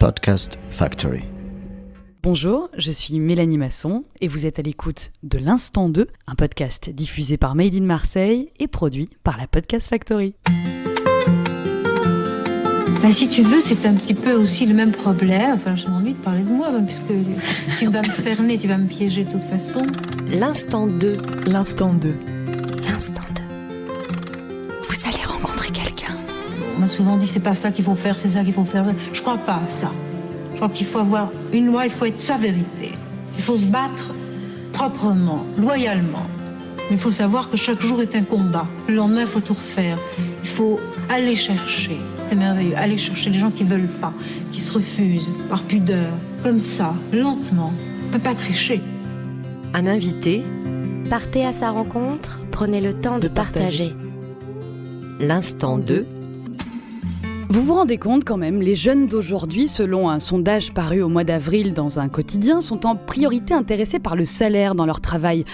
Podcast Factory. Bonjour, je suis Mélanie Masson et vous êtes à l'écoute de l'Instant 2, un podcast diffusé par Made in Marseille et produit par la Podcast Factory. Si tu veux, c'est un petit peu aussi le même problème. Enfin, j'ai envie de parler de moi, puisque tu vas me cerner, tu vas me piéger de toute façon. L'Instant 2. L'Instant 2. L'Instant 2. Vous allez rencontrer quelqu'un. On m'a souvent dit, c'est pas ça qu'il faut faire, c'est ça qu'il faut faire. Je crois pas à ça. Je crois qu'il faut avoir une loi, il faut être sa vérité. Il faut se battre proprement, loyalement. Mais il faut savoir que chaque jour est un combat. Le lendemain, il faut tout refaire. Il faut aller chercher. C'est merveilleux. Aller chercher les gens qui veulent pas, qui se refusent, par pudeur. Comme ça, lentement. On peut pas tricher. Un invité. Partez à sa rencontre, prenez le temps de partager. L'Instant 2. Vous vous rendez compte quand même, les jeunes d'aujourd'hui, selon un sondage paru au mois d'avril dans un quotidien, sont en priorité intéressés par le salaire dans leur travail.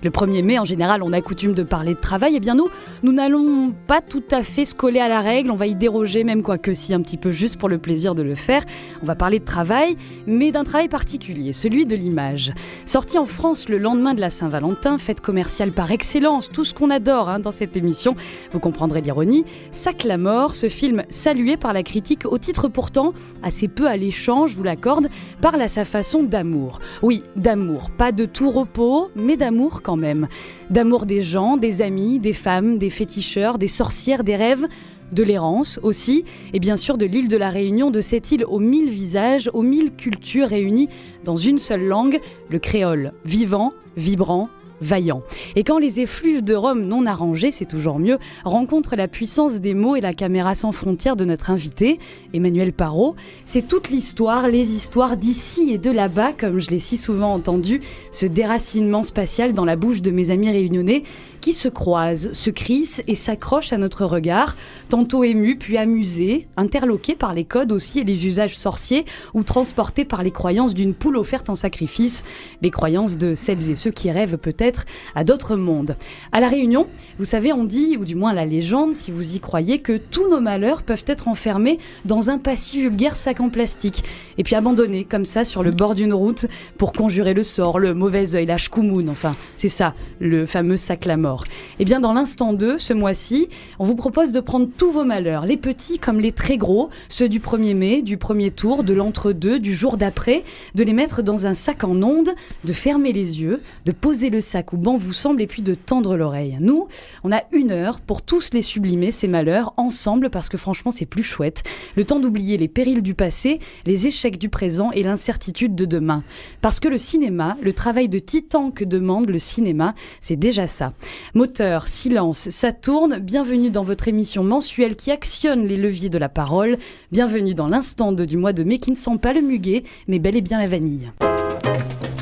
Le 1er mai, en général, on a coutume de parler de travail. Eh bien nous n'allons pas tout à fait se coller à la règle. On va y déroger, même quoique si un petit peu juste pour le plaisir de le faire. On va parler de travail, mais d'un travail particulier, celui de l'image. Sorti en France le lendemain de la Saint-Valentin, fête commerciale par excellence, tout ce qu'on adore dans cette émission, vous comprendrez l'ironie. Sac-la-mort, ce film salué par la critique, au titre pourtant assez peu alléchant, je vous l'accorde, parle à sa façon d'amour. Oui, d'amour, pas de tout repos, mais d'amour quand même. D'amour des gens, des amis, des femmes, des féticheurs, des sorcières, des rêves, de l'errance aussi, et bien sûr de l'île de la Réunion, de cette île aux 1000 visages, aux 1000 cultures réunies dans une seule langue, le créole, vivant, vibrant, vaillant. Et quand les effluves de Rome non arrangés, c'est toujours mieux, rencontrent la puissance des mots et la caméra sans frontières de notre invité, Emmanuel Parot, c'est toute l'histoire, les histoires d'ici et de là-bas, comme je l'ai si souvent entendu, ce déracinement spatial dans la bouche de mes amis réunionnais, qui se croisent, se crissent et s'accrochent à notre regard, tantôt émus puis amusés, interloqués par les codes aussi et les usages sorciers, ou transportés par les croyances d'une poule offerte en sacrifice, les croyances de celles et ceux qui rêvent peut-être à d'autres mondes. À La Réunion, vous savez, on dit, ou du moins la légende, si vous y croyez, que tous nos malheurs peuvent être enfermés dans un pas si vulgaire sac en plastique, et puis abandonnés comme ça sur le bord d'une route pour conjurer le sort, le mauvais œil, la shkoumoun, enfin, c'est ça, le fameux sac la mort. Et bien dans l'Instant 2, ce mois-ci, on vous propose de prendre tous vos malheurs, les petits comme les très gros, ceux du 1er mai, du premier tour, de l'entre-deux, du jour d'après, de les mettre dans un sac en ondes, de fermer les yeux, de poser le sac où bon vous semble et puis de tendre l'oreille. Nous, on a 1 heure pour tous les sublimer, ces malheurs, ensemble, parce que franchement c'est plus chouette. Le temps d'oublier les périls du passé, les échecs du présent et l'incertitude de demain. Parce que le cinéma, le travail de titan que demande le cinéma, c'est déjà ça. Moteur, silence, ça tourne. Bienvenue dans votre émission mensuelle qui actionne les leviers de la parole. Bienvenue dans l'Instant 2 du mois de mai qui ne sent pas le muguet, mais bel et bien la vanille.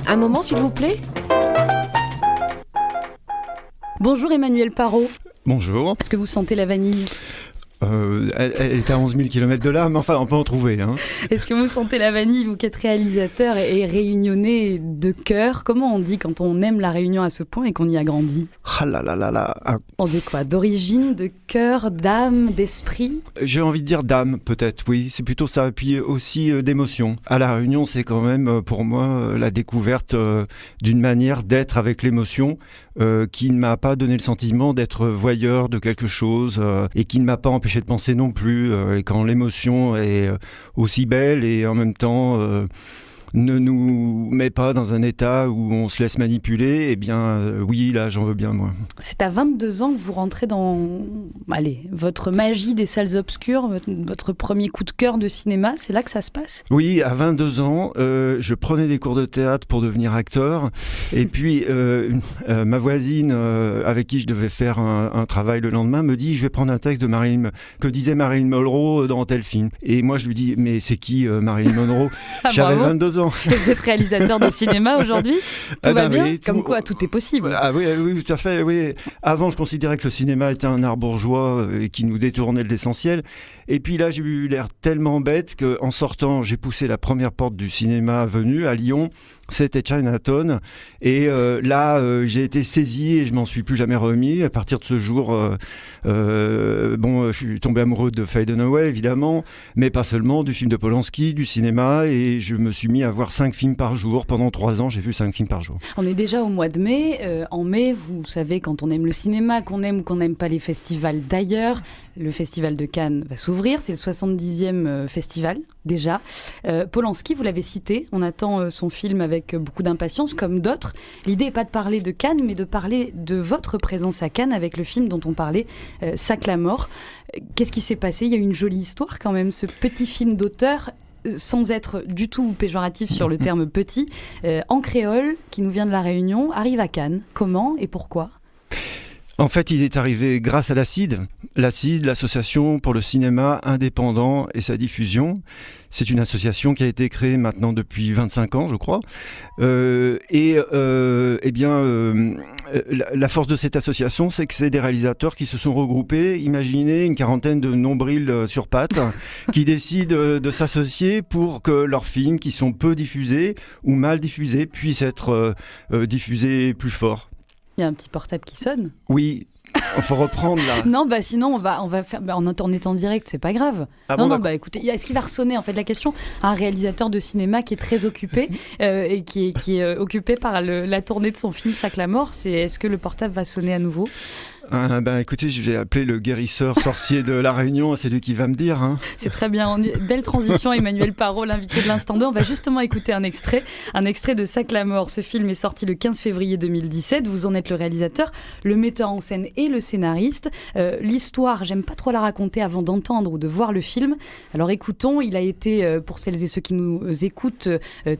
Un moment, s'il vous plaît. Bonjour Emmanuel Parot. Bonjour. Est-ce que vous sentez la vanille ? Elle est à 11 000 km de là, mais enfin, on peut en trouver. Est-ce que vous sentez la vanille, vous qui êtes réalisateur et réunionnais de cœur ? Comment on dit quand on aime la Réunion à ce point et qu'on y a grandi ? Ah là là là là. On dit quoi ? D'origine, de cœur, d'âme, d'esprit ? J'ai envie de dire d'âme, peut-être, oui. C'est plutôt ça. Et puis aussi d'émotion. À La Réunion, c'est quand même, pour moi, la découverte d'une manière d'être avec l'émotion qui ne m'a pas donné le sentiment d'être voyeur de quelque chose et qui ne m'a pas empêché de penser non plus. Et quand l'émotion est aussi belle et en même temps ne nous met pas dans un état où on se laisse manipuler, eh bien oui, là j'en veux bien moi. C'est à 22 ans que vous rentrez dans votre magie des salles obscures, votre premier coup de cœur de cinéma, c'est là que ça se passe ? Oui, à 22 ans, je prenais des cours de théâtre pour devenir acteur et puis ma voisine avec qui je devais faire un travail le lendemain me dit je vais prendre un texte de que disait Marilyn Monroe dans tel film. Et moi je lui dis mais c'est qui Marilyn Monroe ? J'avais 22 ans. Et vous êtes réalisateur de cinéma aujourd'hui ? Tout va bien ? Oui, Comme quoi, tout est possible. Ah oui, tout à fait. Oui. Avant, je considérais que le cinéma était un art bourgeois et qui nous détournait de l'essentiel. Et puis là, j'ai eu l'air tellement bête qu'en sortant, j'ai poussé la première porte du cinéma venu à Lyon. C'était Chinatown. Et là, j'ai été saisi et je m'en suis plus jamais remis. À partir de ce jour, je suis tombé amoureux de Faye Dunaway, évidemment, mais pas seulement, du film de Polanski, du cinéma. Et je me suis mis à voir 5 films par jour. Pendant 3 ans, j'ai vu 5 films par jour. On est déjà au mois de mai. En mai, vous savez, quand on aime le cinéma, qu'on aime ou qu'on n'aime pas les festivals d'ailleurs, le festival de Cannes va s'ouvrir. C'est le 70e festival, déjà. Polanski, vous l'avez cité. On attend son film avec beaucoup d'impatience, comme d'autres. L'idée n'est pas de parler de Cannes, mais de parler de votre présence à Cannes avec le film dont on parlait, Sac la mort. Qu'est-ce qui s'est passé ? Il y a eu une jolie histoire quand même, ce petit film d'auteur, sans être du tout péjoratif sur le terme petit, en créole, qui nous vient de La Réunion, arrive à Cannes. Comment et pourquoi ? En fait, il est arrivé grâce à l'ACID, l'association pour le cinéma indépendant et sa diffusion. C'est une association qui a été créée maintenant depuis 25 ans, je crois. La force de cette association, c'est que c'est des réalisateurs qui se sont regroupés. Imaginez une quarantaine de nombrils sur pattes qui décident de s'associer pour que leurs films, qui sont peu diffusés ou mal diffusés, puissent être diffusés plus fort. Il y a un petit portable qui sonne. Oui, il faut reprendre là. Non, sinon on va faire. On est en direct, c'est pas grave. Écoutez, est-ce qu'il va ressonner en fait la question à un réalisateur de cinéma qui est très occupé et qui est occupé par la tournée de son film Sac la mort. Est-ce que le portable va sonner à nouveau ? Écoutez, je vais appeler le guérisseur sorcier de La Réunion, c'est lui qui va me dire. Hein. C'est très bien, belle transition, Emmanuel Parot, l'invité de l'Instant 2. On va justement écouter un extrait de Sac la mort. Ce film est sorti le 15 février 2017. Vous en êtes le réalisateur, le metteur en scène et le scénariste. L'histoire, j'aime pas trop la raconter avant d'entendre ou de voir le film. Alors écoutons, il a été, pour celles et ceux qui nous écoutent,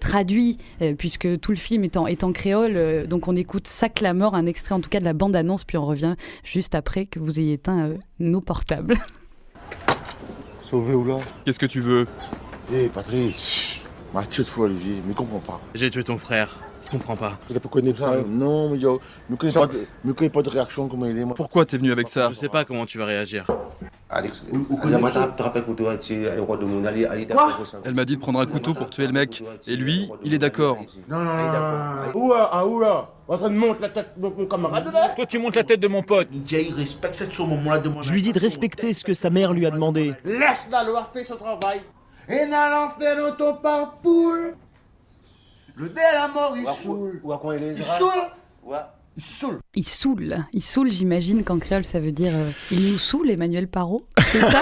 traduit, puisque tout le film est en créole. Donc on écoute Sac la mort, un extrait en tout cas de la bande-annonce, puis on revient juste après que vous ayez éteint nos portables. Sauvé ou là ? Qu'est-ce que tu veux ? Patrice, m'a tué de fois Olivier, mais comprends pas. J'ai tué ton frère, je comprends pas. Il a pas connu ça. Non, mais yo, me connais pas de réaction comment il est. Moi. Pourquoi t'es venu avec ça ? Je sais pas comment tu vas réagir. Alex, Elle m'a dit de prendre un couteau pour tuer le mec, et lui, il est d'accord. Non. Où là en train de monter la tête de mon camarade là. Toi, tu montes la tête de mon pote. Il respecte ce moment-là de mon. Je lui dis de respecter ce que sa mère lui a demandé. Laisse-la avoir fait son travail. Et n'allant faire dans ton parcours. Le dé la mort, il saoule. Il saoule, j'imagine qu'en créole ça veut dire il nous saoule, Emmanuel Parot, c'est ça?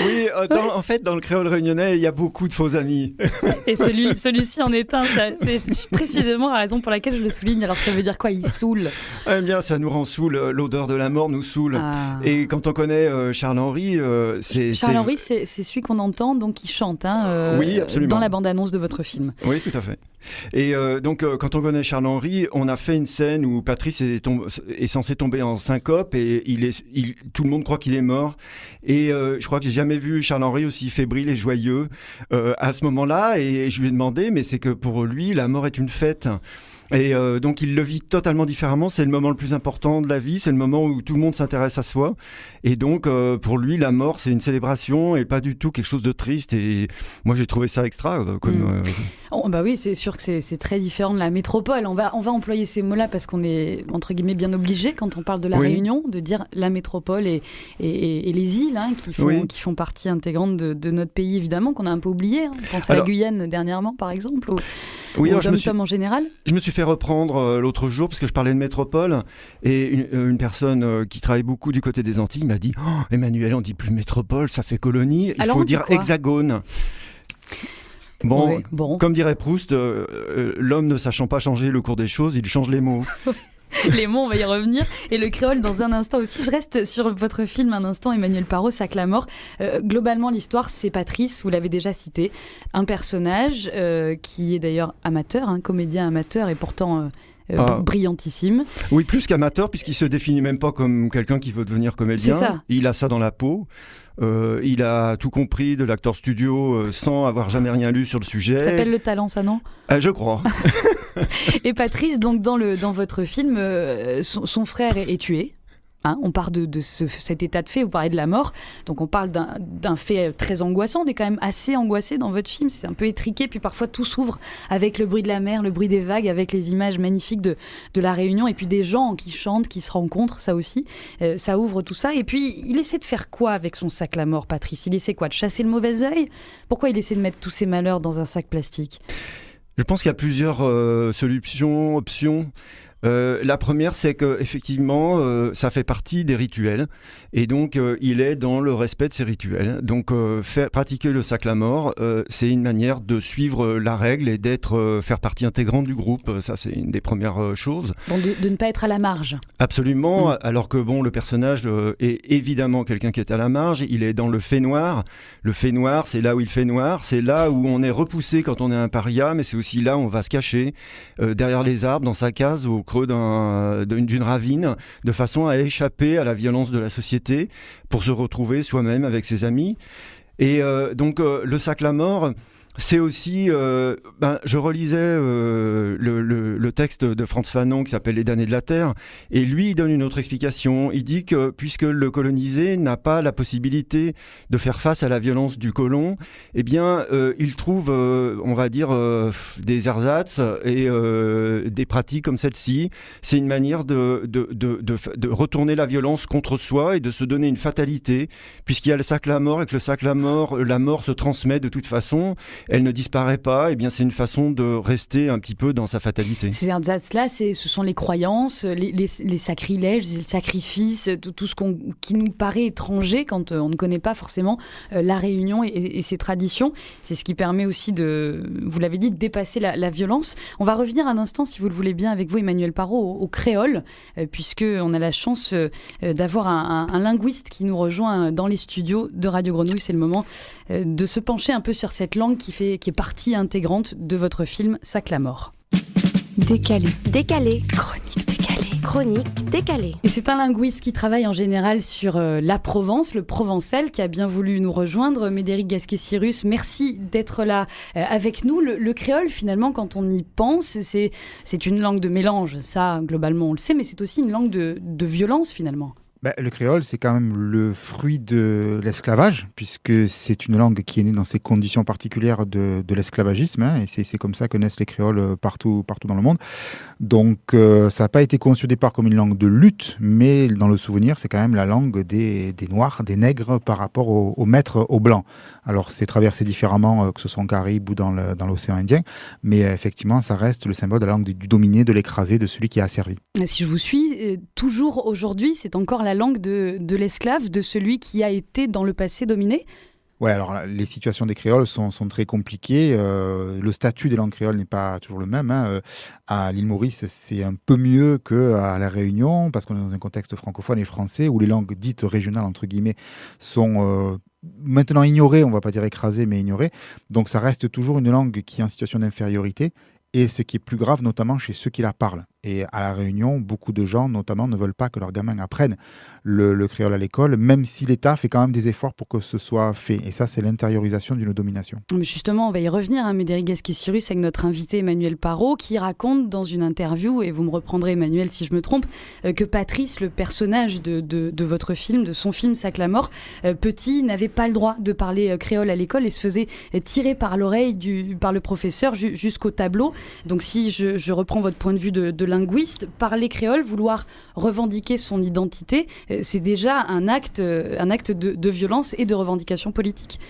Oui, en fait dans le créole réunionnais il y a beaucoup de faux amis. Et celui-ci en est un, c'est précisément la raison pour laquelle je le souligne. Alors ça veut dire quoi, il saoule? Eh bien ça nous rend saoul, l'odeur de la mort nous saoule. Et quand on connaît Charles-Henri, Charles-Henri c'est celui qu'on entend donc qui chante oui, absolument. Dans la bande-annonce de votre film. Oui, tout à fait. Et donc quand on connaît Charles-Henri, on a fait une scène où Patrice est censé tomber en syncope et tout le monde croit qu'il est mort. Et je crois que j'ai jamais vu Charles-Henri aussi fébrile et joyeux à ce moment-là. Et je lui ai demandé, mais c'est que pour lui, la mort est une fête. Et donc il le vit totalement différemment. C'est le moment le plus important de la vie, c'est le moment où tout le monde s'intéresse à soi. Et donc pour lui, la mort c'est une célébration et pas du tout quelque chose de triste. Et moi j'ai trouvé ça extra. Bah oui, c'est sûr que c'est très différent de la métropole. On va employer ces mots-là parce qu'on est entre guillemets bien obligé quand on parle de la Réunion de dire la métropole et les îles qui font partie intégrante de notre pays évidemment, qu'on a un peu oublié. On pense à la Guyane dernièrement par exemple. Ou Dom-Tom en général. Je me suis fait reprendre l'autre jour parce que je parlais de métropole et une personne qui travaille beaucoup du côté des Antilles m'a dit « Emmanuel, on dit plus métropole, ça fait colonie, il faut dire hexagone ». Bon, comme dirait Proust, l'homme ne sachant pas changer le cours des choses, il change les mots. Les mots, on va y revenir. Et le créole dans un instant aussi. Je reste sur votre film un instant, Emmanuel Parot, Sac la mort. Globalement, l'histoire, c'est Patrice, vous l'avez déjà cité. Un personnage qui est d'ailleurs amateur, comédien amateur et pourtant brillantissime. Oui, plus qu'amateur, puisqu'il se définit même pas comme quelqu'un qui veut devenir comédien. C'est ça. Il a ça dans la peau. Il a tout compris de l'acteur studio sans avoir jamais rien lu sur le sujet. Ça s'appelle le talent, ça, non ? Je crois. Et Patrice, donc dans votre film, son frère est tué. On part de cet état de fait, vous parlez de la mort, donc on parle d'un fait très angoissant, on est quand même assez angoissé dans votre film, c'est un peu étriqué, puis parfois tout s'ouvre avec le bruit de la mer, le bruit des vagues, avec les images magnifiques de la Réunion, et puis des gens qui chantent, qui se rencontrent, ça aussi, ça ouvre tout ça. Et puis il essaie de faire quoi avec son sac la mort, Patrice? Il essaie quoi? De chasser le mauvais œil? Pourquoi il essaie de mettre tous ses malheurs dans un sac plastique? Je pense qu'il y a plusieurs solutions, options. La première, c'est qu'effectivement, ça fait partie des rituels, et donc il est dans le respect de ces rituels. Donc pratiquer le sac la mort, c'est une manière de suivre la règle et faire partie intégrante du groupe. Ça, c'est une des premières choses. Donc de ne pas être à la marge. Absolument, alors que le personnage est évidemment quelqu'un qui est à la marge, il est dans le fait noir. Le fait noir, c'est là où il fait noir, c'est là où on est repoussé quand on est un paria, mais c'est aussi là où on va se cacher derrière les arbres, dans sa case, au creux d'une ravine, de façon à échapper à la violence de la société pour se retrouver soi-même avec ses amis. Et donc le sac la mort, c'est aussi, je relisais le texte de Frantz Fanon qui s'appelle Les damnés de la terre, et lui il donne une autre explication. Il dit que puisque le colonisé n'a pas la possibilité de faire face à la violence du colon, eh bien il trouve, on va dire, des ersatz et des pratiques comme celle-ci. C'est une manière de retourner la violence contre soi et de se donner une fatalité, puisqu'il y a le sac la mort, et que le sac la mort se transmet de toute façon. Elle ne disparaît pas, et bien c'est une façon de rester un petit peu dans sa fatalité. Ces ersatz-là, ce sont les croyances, les sacrilèges, les sacrifices, tout ce qui nous paraît étranger quand on ne connaît pas forcément la Réunion et ses traditions. C'est ce qui permet aussi vous l'avez dit, de dépasser la violence. On va revenir un instant, si vous le voulez bien, avec vous, Emmanuel Parot, au créole, puisqu'on a la chance d'avoir un linguiste qui nous rejoint dans les studios de Radio Grenouille. C'est le moment de se pencher un peu sur cette langue qui est partie intégrante de votre film Sac la mort. Décalé. Chronique décalée. Et c'est un linguiste qui travaille en général sur la Provence, le provençal, qui a bien voulu nous rejoindre. Médéric Gasquet-Cyrus, merci d'être là avec nous. Le créole, finalement, quand on y pense, c'est une langue de mélange. Ça, globalement, on le sait, mais c'est aussi une langue de violence, finalement. Le créole, c'est quand même le fruit de l'esclavage, puisque c'est une langue qui est née dans ces conditions particulières de l'esclavagisme, et c'est comme ça que naissent les créoles partout dans le monde. Donc ça n'a pas été conçu au départ comme une langue de lutte, mais dans le souvenir, c'est quand même la langue des Noirs, des nègres par rapport aux maîtres, aux Blancs. Alors c'est traversé différemment, que ce soit en Caraïbes ou dans l'océan Indien, mais effectivement, ça reste le symbole de la langue du dominé, de l'écrasé, de celui qui a asservi. Si je vous suis, toujours aujourd'hui, c'est encore la langue de l'esclave, de celui qui a été dans le passé dominé? Ouais, alors les situations des créoles sont très compliquées. Le statut des langues créoles n'est pas toujours le même. À l'île Maurice, c'est un peu mieux qu'à la Réunion, parce qu'on est dans un contexte francophone et français, où les langues dites régionales, entre guillemets, sont maintenant ignorées, on ne va pas dire écrasées, mais ignorées. Donc ça reste toujours une langue qui est en situation d'infériorité, et ce qui est plus grave, notamment chez ceux qui la parlent. Et à La Réunion, beaucoup de gens, notamment, ne veulent pas que leurs gamins apprennent le créole à l'école, même si l'État fait quand même des efforts pour que ce soit fait. Et ça, c'est l'intériorisation d'une domination. Mais justement, on va y revenir, Médéric Gasquet-Cyrus, avec notre invité Emmanuel Parot, qui raconte dans une interview, et vous me reprendrez, Emmanuel, si je me trompe, que Patrice, le personnage de votre film, de son film Sac la mort, petit, n'avait pas le droit de parler créole à l'école et se faisait tirer par l'oreille par le professeur jusqu'au tableau. Donc si je reprends votre point de vue de linguiste, parler créole, vouloir revendiquer son identité, c'est déjà un acte de violence et de revendication politique.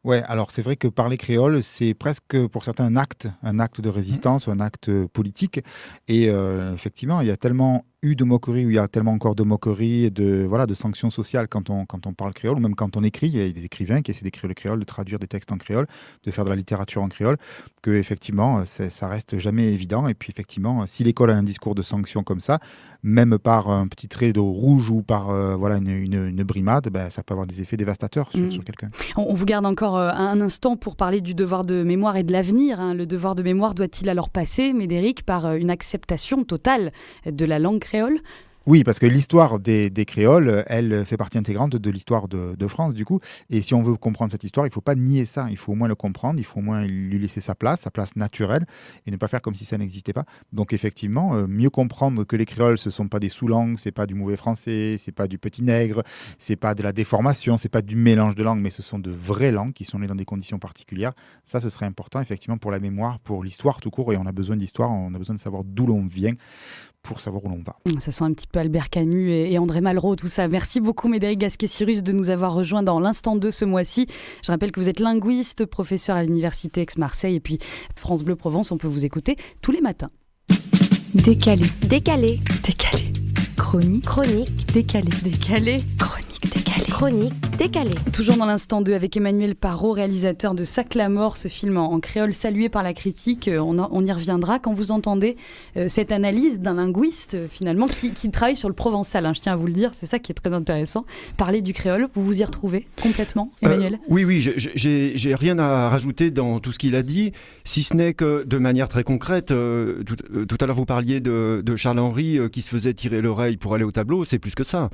Ouais, alors c'est vrai que parler créole, c'est presque pour certains un acte de résistance ou un acte politique. Et effectivement, il y a tellement eu de moqueries, où il y a tellement encore de moqueries, de sanctions sociales quand on parle créole, ou même quand on écrit. Il y a des écrivains qui essaient d'écrire le créole, de traduire des textes en créole, de faire de la littérature en créole, que effectivement, ça reste jamais évident. Et puis effectivement, si l'école a un discours de sanctions comme ça, même par un petit trait de rouge ou par une brimade, ça peut avoir des effets dévastateurs sur quelqu'un. On vous garde encore un instant pour parler du devoir de mémoire et de l'avenir. Le devoir de mémoire doit-il alors passer, Médéric, par une acceptation totale de la langue créole ? Oui, parce que l'histoire des créoles, elle fait partie intégrante de l'histoire de France, du coup. Et si on veut comprendre cette histoire, il ne faut pas nier ça. Il faut au moins le comprendre, il faut au moins lui laisser sa place naturelle, et ne pas faire comme si ça n'existait pas. Donc effectivement, mieux comprendre que les créoles, ce ne sont pas des sous-langues, c'est pas du mauvais français, c'est pas du petit nègre, c'est pas de la déformation, c'est pas du mélange de langues, mais ce sont de vraies langues qui sont nées dans des conditions particulières. Ça, ce serait important, effectivement, pour la mémoire, pour l'histoire tout court. Et on a besoin d'histoire, on a besoin de savoir d'où l'on vient pour savoir où l'on va. Ça sent un petit peu Albert Camus et André Malraux, tout ça. Merci beaucoup Médéric Gasquet-Cyrus de nous avoir rejoints dans l'Instant 2 ce mois-ci. Je rappelle que vous êtes linguiste, professeur à l'Université Aix-Marseille et puis France Bleu Provence, on peut vous écouter tous les matins. Décalé. Chronique. Décalé. Chronique décalée. Toujours dans l'Instant 2 avec Emmanuel Parot, réalisateur de Sac la mort, ce film en créole salué par la critique. On y reviendra. Quand vous entendez cette analyse d'un linguiste finalement qui travaille sur le provençal, je tiens à vous le dire, c'est ça qui est très intéressant. Parler du créole, vous vous y retrouvez complètement, Emmanuel ? Oui, j'ai rien à rajouter dans tout ce qu'il a dit, si ce n'est que de manière très concrète, tout à l'heure vous parliez de Charles-Henri qui se faisait tirer l'oreille pour aller au tableau, c'est plus que ça.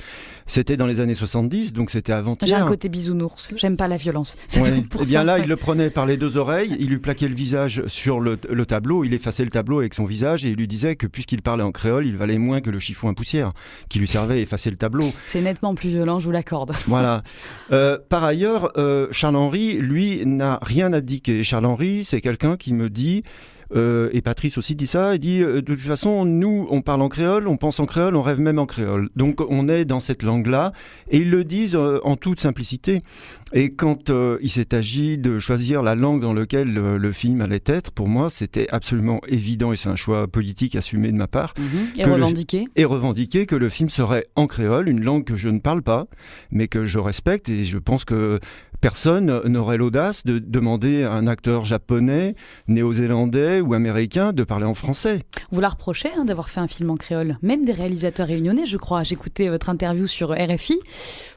C'était dans les années 70, donc c'était avant-hier. J'ai un côté bisounours, j'aime pas la violence. Ouais. Et bien là, il le prenait par les deux oreilles, il lui plaquait le visage sur le tableau, il effaçait le tableau avec son visage et il lui disait que puisqu'il parlait en créole, il valait moins que le chiffon à poussière qui lui servait à effacer le tableau. C'est nettement plus violent, je vous l'accorde. Voilà. Par ailleurs, Charles-Henri, lui, n'a rien abdiqué. Charles-Henri, c'est quelqu'un qui me dit... et Patrice aussi dit ça, il dit de toute façon nous on parle en créole, on pense en créole, on rêve même en créole, donc on est dans cette langue-là et ils le disent en toute simplicité. Et quand il s'est agi de choisir la langue dans laquelle le film allait être, pour moi c'était absolument évident et c'est un choix politique assumé de ma part et revendiqué que le film serait en créole, une langue que je ne parle pas mais que je respecte, et je pense que personne n'aurait l'audace de demander à un acteur japonais, néo-zélandais ou américain de parler en français. Vous la reprochez d'avoir fait un film en créole, même des réalisateurs réunionnais, je crois. J'écoutais votre interview sur RFI.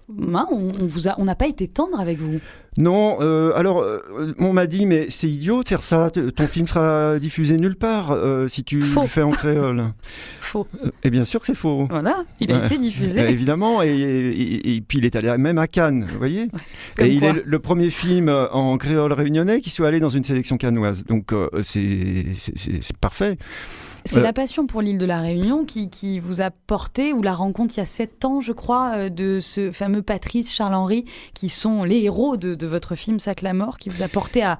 On n'a pas été tendre avec vous. Non, on m'a dit, mais c'est idiot de faire ça, ton film sera diffusé nulle part si tu le fais en créole. Faux. Et bien sûr que c'est faux. Voilà, il a été diffusé. Évidemment, et puis il est allé même à Cannes, vous voyez. Et il est le premier film en créole réunionnais qui soit allé dans une sélection cannoise, donc c'est parfait. C'est la passion pour l'île de la Réunion qui vous a porté, ou la rencontre il y a 7 ans, je crois, de ce fameux Patrice, Charles-Henri, qui sont les héros de votre film Sac la mort, qui vous a porté à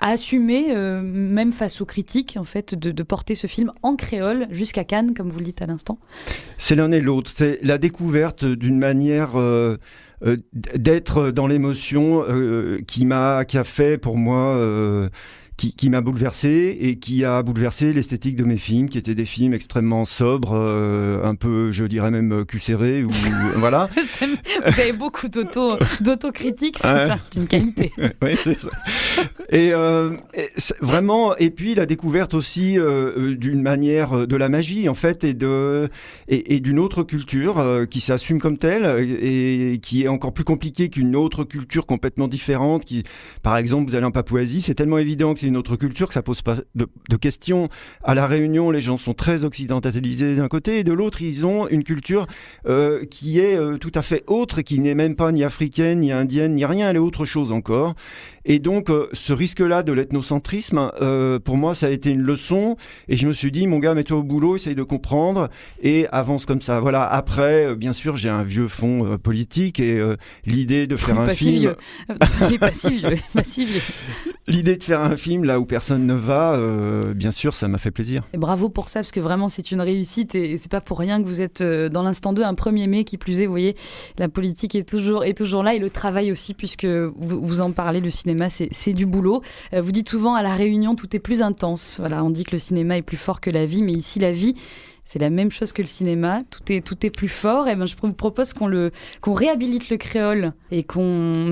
assumer, même face aux critiques, en fait, de porter ce film en créole jusqu'à Cannes, comme vous le dites à l'instant. C'est l'un et l'autre. C'est la découverte d'une manière... d'être dans l'émotion qui a fait pour moi... Qui m'a bouleversé et qui a bouleversé l'esthétique de mes films, qui étaient des films extrêmement sobres, un peu, je dirais même, cul-serrés, ou voilà. Vous avez beaucoup d'autocritique, c'est une qualité. Oui, c'est ça. Et vraiment, et puis la découverte aussi d'une manière de la magie, en fait, et d'une autre culture qui s'assume comme telle et qui est encore plus compliquée qu'une autre culture complètement différente. Par exemple, vous allez en Papouasie, c'est tellement évident que c'est une autre culture, que ça pose pas de questions. À La Réunion, les gens sont très occidentalisés d'un côté, et de l'autre, ils ont une culture qui est tout à fait autre, qui n'est même pas ni africaine, ni indienne, ni rien, elle est autre chose encore. Et donc, ce risque-là de l'ethnocentrisme, pour moi, ça a été une leçon, et je me suis dit, mon gars, mets-toi au boulot, essaye de comprendre, et avance comme ça. Voilà. Après, bien sûr, j'ai un vieux fond politique, et l'idée de faire un film... Il n'est pas si vieux. L'idée de faire un film là où personne ne va, bien sûr, ça m'a fait plaisir. Et bravo pour ça, parce que vraiment, c'est une réussite, et c'est pas pour rien que vous êtes dans l'Instant 2, un 1er mai, qui plus est, vous voyez, la politique est toujours là, et le travail aussi, puisque vous en parlez, le cinéma, c'est du boulot. Vous dites souvent, à La Réunion, tout est plus intense. Voilà, on dit que le cinéma est plus fort que la vie, mais ici, la vie, c'est la même chose que le cinéma, tout est plus fort. Et je vous propose qu'on réhabilite le créole et qu'on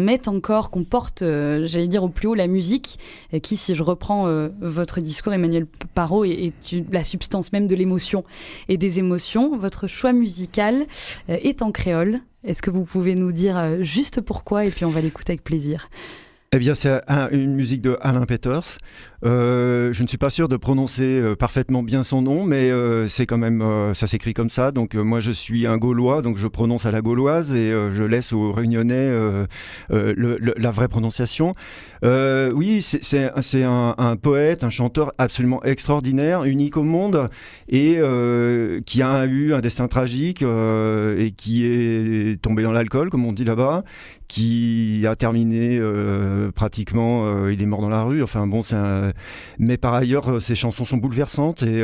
porte, j'allais dire, au plus haut la musique, qui, si je reprends votre discours, Emmanuel Parot, est la substance même de l'émotion et des émotions. Votre choix musical est en créole. Est-ce que vous pouvez nous dire juste pourquoi, et puis on va l'écouter avec plaisir? Eh bien, c'est une musique de Alain Peters. Je ne suis pas sûr de prononcer parfaitement bien son nom, mais c'est quand même, ça s'écrit comme ça. Donc moi, je suis un Gaulois, donc je prononce à la gauloise et je laisse aux Réunionnais la vraie prononciation. Oui, c'est un poète, un chanteur absolument extraordinaire, unique au monde, et qui a eu un destin tragique et qui est tombé dans l'alcool, comme on dit là-bas, qui a terminé pratiquement, il est mort dans la rue. Enfin bon, mais par ailleurs, ses chansons sont bouleversantes et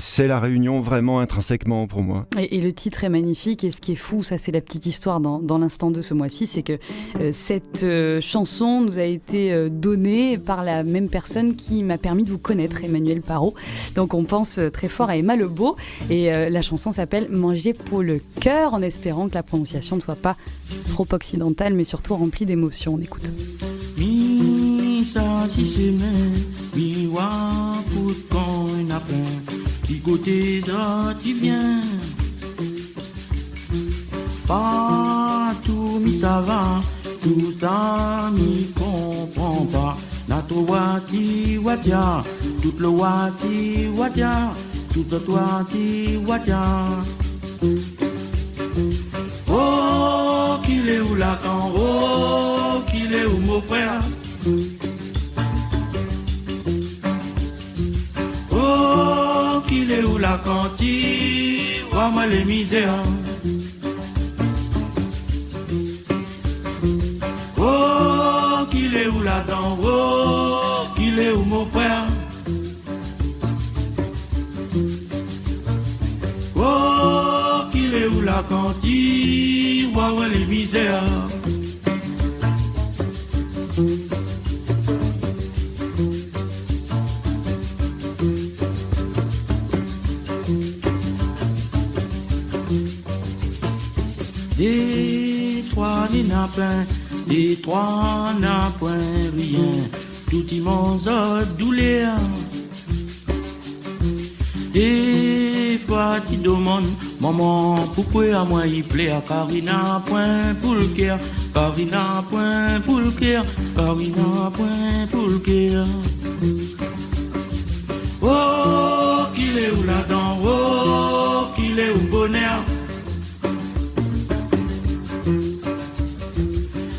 c'est la Réunion vraiment intrinsèquement pour moi. Et le titre est magnifique, et ce qui est fou, ça c'est la petite histoire dans l'instant 2 ce mois-ci, c'est que cette chanson nous a été donnée par la même personne qui m'a permis de vous connaître, Emmanuel Parot. Donc on pense très fort à Emma Lebeau, et la chanson s'appelle Manger pour le cœur, en espérant que la prononciation ne soit pas trop occidentale, mais surtout remplie d'émotions. On écoute. Mi sa si semaine, mi wa pour qu'on apprend, qui côté ça tu viens. Partout mi ça va, tout ça mi comprend pas. Na to wati watia, tout le wati watia, tout le wati watia. Oh, qu'il est où la can, oh, qu'il est où mon frère. Oh, qu'il est où la cantine, vois-moi les misères. Oh, qu'il est où la dent, oh, qu'il est où mon frère. Oh, qu'il est où la cantine, vois-moi les misères. Des trois n'a plein, des trois n'a point rien, tout immense douleur. Des fois tu demandes, maman, pourquoi à moi il plaît, car il n'a point pour le cœur, car il n'a point pour le cœur, car il n'a point pour le cœur. Oh, qu'il est où la dent, oh, qu'il est où le bonheur.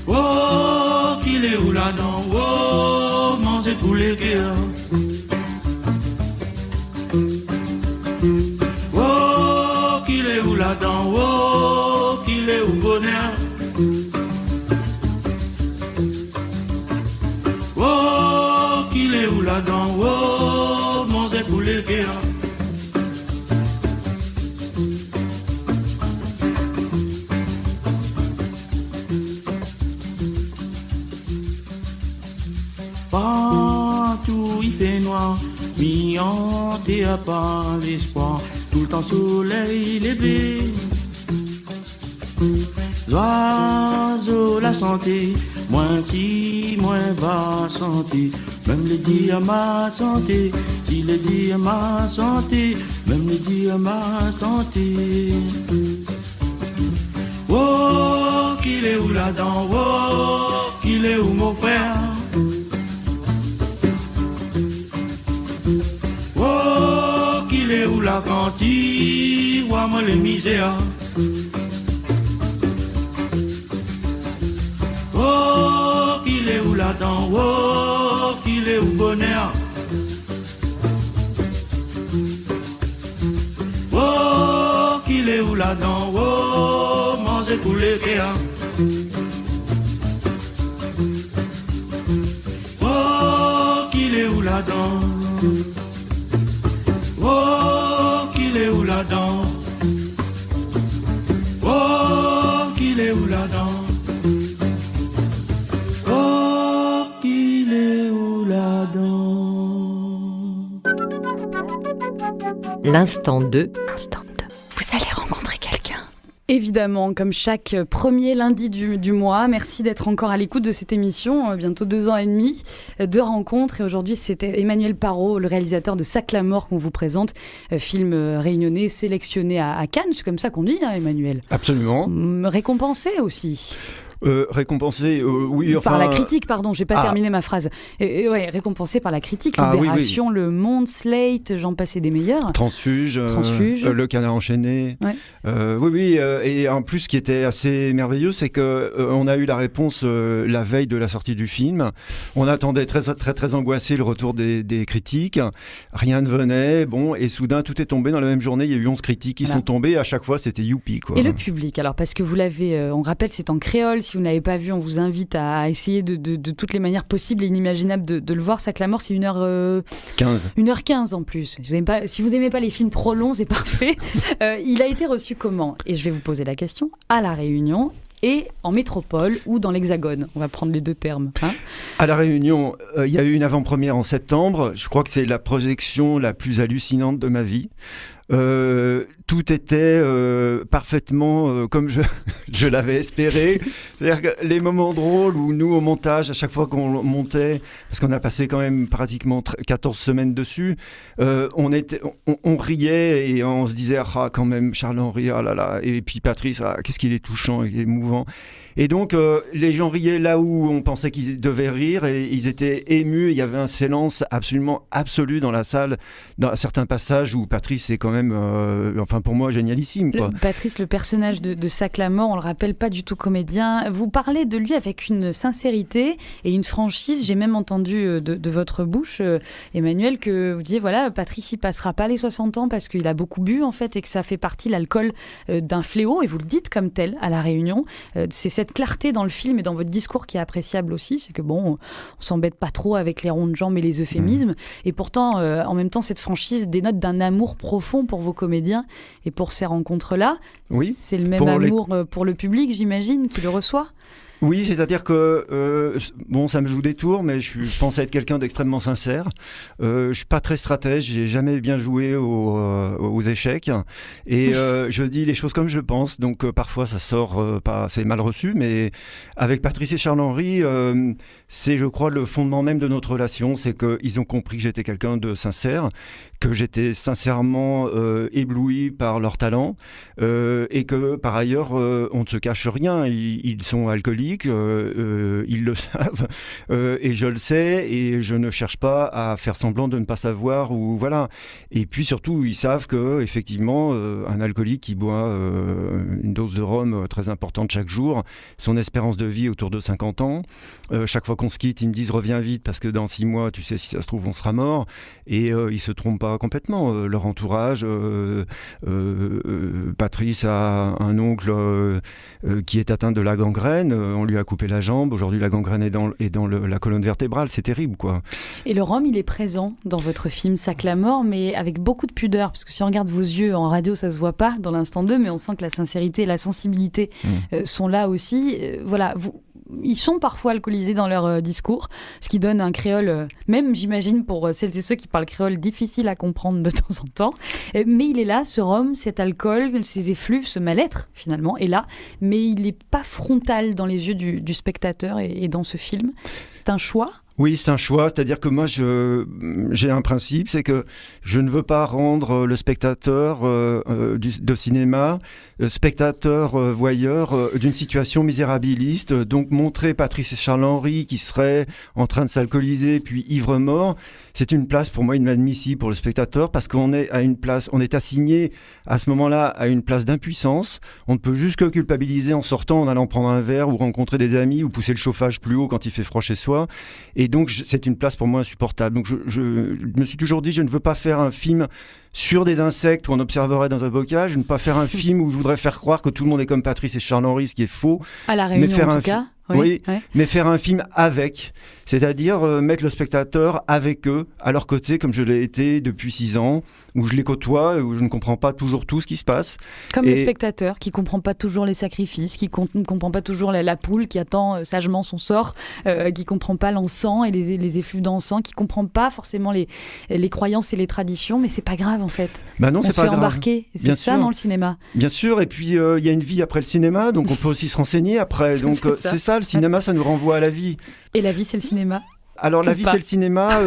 Oh, qu'il est où la dent, oh, manger tous les cœurs. Oh, qu'il est où la dent, oh, qu'il est où le bonheur. Oh, qu'il est où la dent, oh, manger tous les cœurs. Partout il fait noir, mi hanté à pas l'espoir, tout le temps soleil levé. L'oiseau la santé, moins si moins va santé, même le dire ma santé, si le dire ma santé, même le dire ma santé. Oh, qu'il est où la dent, oh, qu'il est où mon frère. Oh, qu'il est où la cantine, vois-moi les misères. Oh, qu'il est où la dent, oh, qu'il est où le bonheur. Oh, qu'il est où la dent, oh, manger tous les cœurs. Oh, qu'il est où la dent. Oh, qu'il est où la dent. Oh, qu'il est où la dent. Oh, qu'il est où la dent. L'instant 2. Vous allez rencontrer quelqu'un. Évidemment, comme chaque premier lundi du mois, merci d'être encore à l'écoute de cette émission, bientôt 2 ans et demi de rencontres. Et aujourd'hui, c'était Emmanuel Parot, le réalisateur de Sac la mort qu'on vous présente, film réunionnais sélectionné à Cannes, c'est comme ça qu'on dit, hein, Emmanuel. Absolument. Récompensé aussi. Récompensé, oui, enfin... Par la critique, pardon, j'ai pas terminé ma phrase. Ouais, récompensé par la critique, Libération, oui. Le Monde, Slate, j'en passais des meilleurs. Transfuge. Le Canard enchaîné. Ouais. Oui, et en plus, ce qui était assez merveilleux, c'est qu'on a eu la réponse la veille de la sortie du film. On attendait très, très, très angoissé le retour des critiques. Rien ne venait, et soudain, tout est tombé dans la même journée. Il y a eu 11 critiques qui sont tombées. À chaque fois, c'était youpi, quoi. Et le public, alors, parce que vous l'avez, on rappelle, c'est en créole. Si vous n'avez pas vu, on vous invite à essayer de toutes les manières possibles et inimaginables de le voir. Saclamore, c'est 1h15. 1h15 en plus. Si vous n'aimez pas les films trop longs, c'est parfait. Il a été reçu comment ? Et je vais vous poser la question. À La Réunion et en métropole ou dans l'Hexagone. On va prendre les deux termes. À La Réunion, il y a eu une avant-première en septembre. Je crois que c'est la projection la plus hallucinante de ma vie. Tout était parfaitement comme je l'avais espéré. C'est-à-dire que les moments drôles où nous, au montage, à chaque fois qu'on montait, parce qu'on a passé quand même pratiquement 14 semaines dessus, on riait et on se disait « Ah, quand même, Charles-Henri, ah là là », et puis Patrice, ah, qu'est-ce qu'il est touchant, il est émouvant. Et donc, les gens riaient là où on pensait qu'ils devaient rire et ils étaient émus. Il y avait un silence absolument absolu dans la salle, dans certains passages où Patrice est quand même, pour moi, génialissime, quoi. Patrice, le personnage de Saclamore, on le rappelle, pas du tout comédien. Vous parlez de lui avec une sincérité et une franchise. J'ai même entendu de votre bouche, Emmanuel, que vous disiez, voilà, Patrice, il passera pas les 60 ans parce qu'il a beaucoup bu, en fait, et que ça fait partie, l'alcool, d'un fléau. Et vous le dites comme tel à La Réunion. C'est cette clarté dans le film et dans votre discours qui est appréciable aussi, c'est que on s'embête pas trop avec les ronds de jambes et les euphémismes, et pourtant en même temps cette franchise dénote d'un amour profond pour vos comédiens et pour ces rencontres-là. Oui, c'est le même amour pour le public, j'imagine, qui le reçoit. Oui, c'est-à-dire que, ça me joue des tours, mais je pense être quelqu'un d'extrêmement sincère. Je suis pas très stratège, j'ai jamais bien joué aux échecs. Et je dis les choses comme je pense, donc parfois ça sort pas, c'est mal reçu, mais avec Patrice et Charles-Henri, c'est, je crois, le fondement même de notre relation, c'est qu'ils ont compris que j'étais quelqu'un de sincère, que j'étais sincèrement ébloui par leur talent, et que, par ailleurs, on ne se cache rien. Ils sont alcooliques, ils le savent, et je le sais, et je ne cherche pas à faire semblant de ne pas savoir, ou voilà. Et puis surtout, ils savent que effectivement, un alcoolique qui boit une dose de rhum très importante chaque jour, son espérance de vie est autour de 50 ans. Chaque fois qu'on se quitte, ils me disent reviens vite parce que dans 6 mois, tu sais, si ça se trouve, on sera mort. Et ils se trompent pas complètement. Leur entourage, Patrice a un oncle qui est atteint de la gangrène. On lui a coupé la jambe. Aujourd'hui, la gangrène est dans la colonne vertébrale. C'est terrible, quoi. Et le rhum, il est présent dans votre film Saclamore, mais avec beaucoup de pudeur. Parce que si on regarde vos yeux en radio, ça se voit pas dans l'instant 2, mais on sent que la sincérité et la sensibilité sont là aussi. Voilà, ils sont parfois alcoolisés dans leur discours, ce qui donne un créole, même j'imagine pour celles et ceux qui parlent créole, difficile à comprendre de temps en temps. Mais il est là, ce rhum, cet alcool, ces effluves, ce mal-être finalement est là, mais il n'est pas frontal dans les yeux du spectateur et dans ce film. C'est un choix ? Oui, c'est un choix, c'est-à-dire que moi j'ai un principe, c'est que je ne veux pas rendre le spectateur de cinéma, spectateur voyeur d'une situation misérabiliste, donc montrer Patrice et Charles-Henri qui seraient en train de s'alcooliser puis ivre-mort, c'est une place pour moi inadmissible pour le spectateur parce qu'on est à une place, on est assigné à ce moment-là à une place d'impuissance, on ne peut juste que culpabiliser en sortant, en allant prendre un verre ou rencontrer des amis ou pousser le chauffage plus haut quand il fait froid chez soi. Et donc, c'est une place pour moi insupportable. Donc, je me suis toujours dit, je ne veux pas faire un film sur des insectes où on observerait dans un bocal. Je ne veux pas faire un film où je voudrais faire croire que tout le monde est comme Patrice et Charles-Henri, ce qui est faux. À La Réunion, en tout cas. Oui, mais faire un film avec, c'est-à-dire mettre le spectateur avec eux, à leur côté, comme je l'ai été depuis 6 ans, où je les côtoie, où je ne comprends pas toujours tout ce qui se passe. Comme le spectateur qui ne comprend pas toujours les sacrifices, qui ne comprend pas toujours la poule qui attend sagement son sort, qui ne comprend pas l'encens et les effluves d'encens, qui ne comprend pas forcément les croyances et les traditions, mais c'est pas grave en fait. Bah non, on c'est se pas fait grave. Embarquer, c'est ça dans le cinéma. Bien sûr, et puis il y a une vie après le cinéma, donc on peut aussi se renseigner après, donc c'est ça. Le cinéma, ça nous renvoie à la vie. Et la vie, c'est le cinéma ? Alors la Ou vie pas. c'est le cinéma,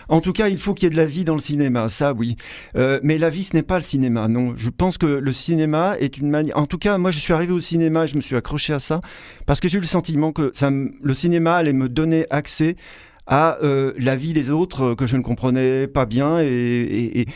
en tout cas il faut qu'il y ait de la vie dans le cinéma, ça oui. Mais la vie ce n'est pas le cinéma, non. Je pense que le cinéma est une manière... En tout cas moi je suis arrivé au cinéma, je me suis accroché à ça, parce que j'ai eu le sentiment que le cinéma allait me donner accès à la vie des autres que je ne comprenais pas bien et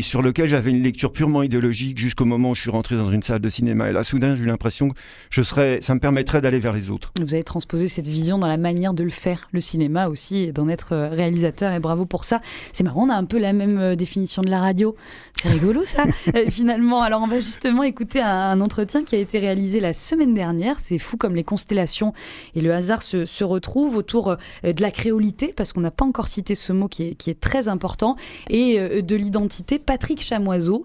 sur lequel j'avais une lecture purement idéologique jusqu'au moment où je suis rentré dans une salle de cinéma. Et là, soudain, j'ai eu l'impression que ça me permettrait d'aller vers les autres. Vous avez transposé cette vision dans la manière de le faire, le cinéma aussi, et d'en être réalisateur, et bravo pour ça. C'est marrant, on a un peu la même définition de la radio. C'est rigolo ça, finalement. Alors on va justement écouter un entretien qui a été réalisé la semaine dernière. C'est fou comme les constellations et le hasard se retrouvent autour de la créolité, parce qu'on n'a pas encore cité ce mot qui est très important, et de l'identité. Patrick Chamoiseau,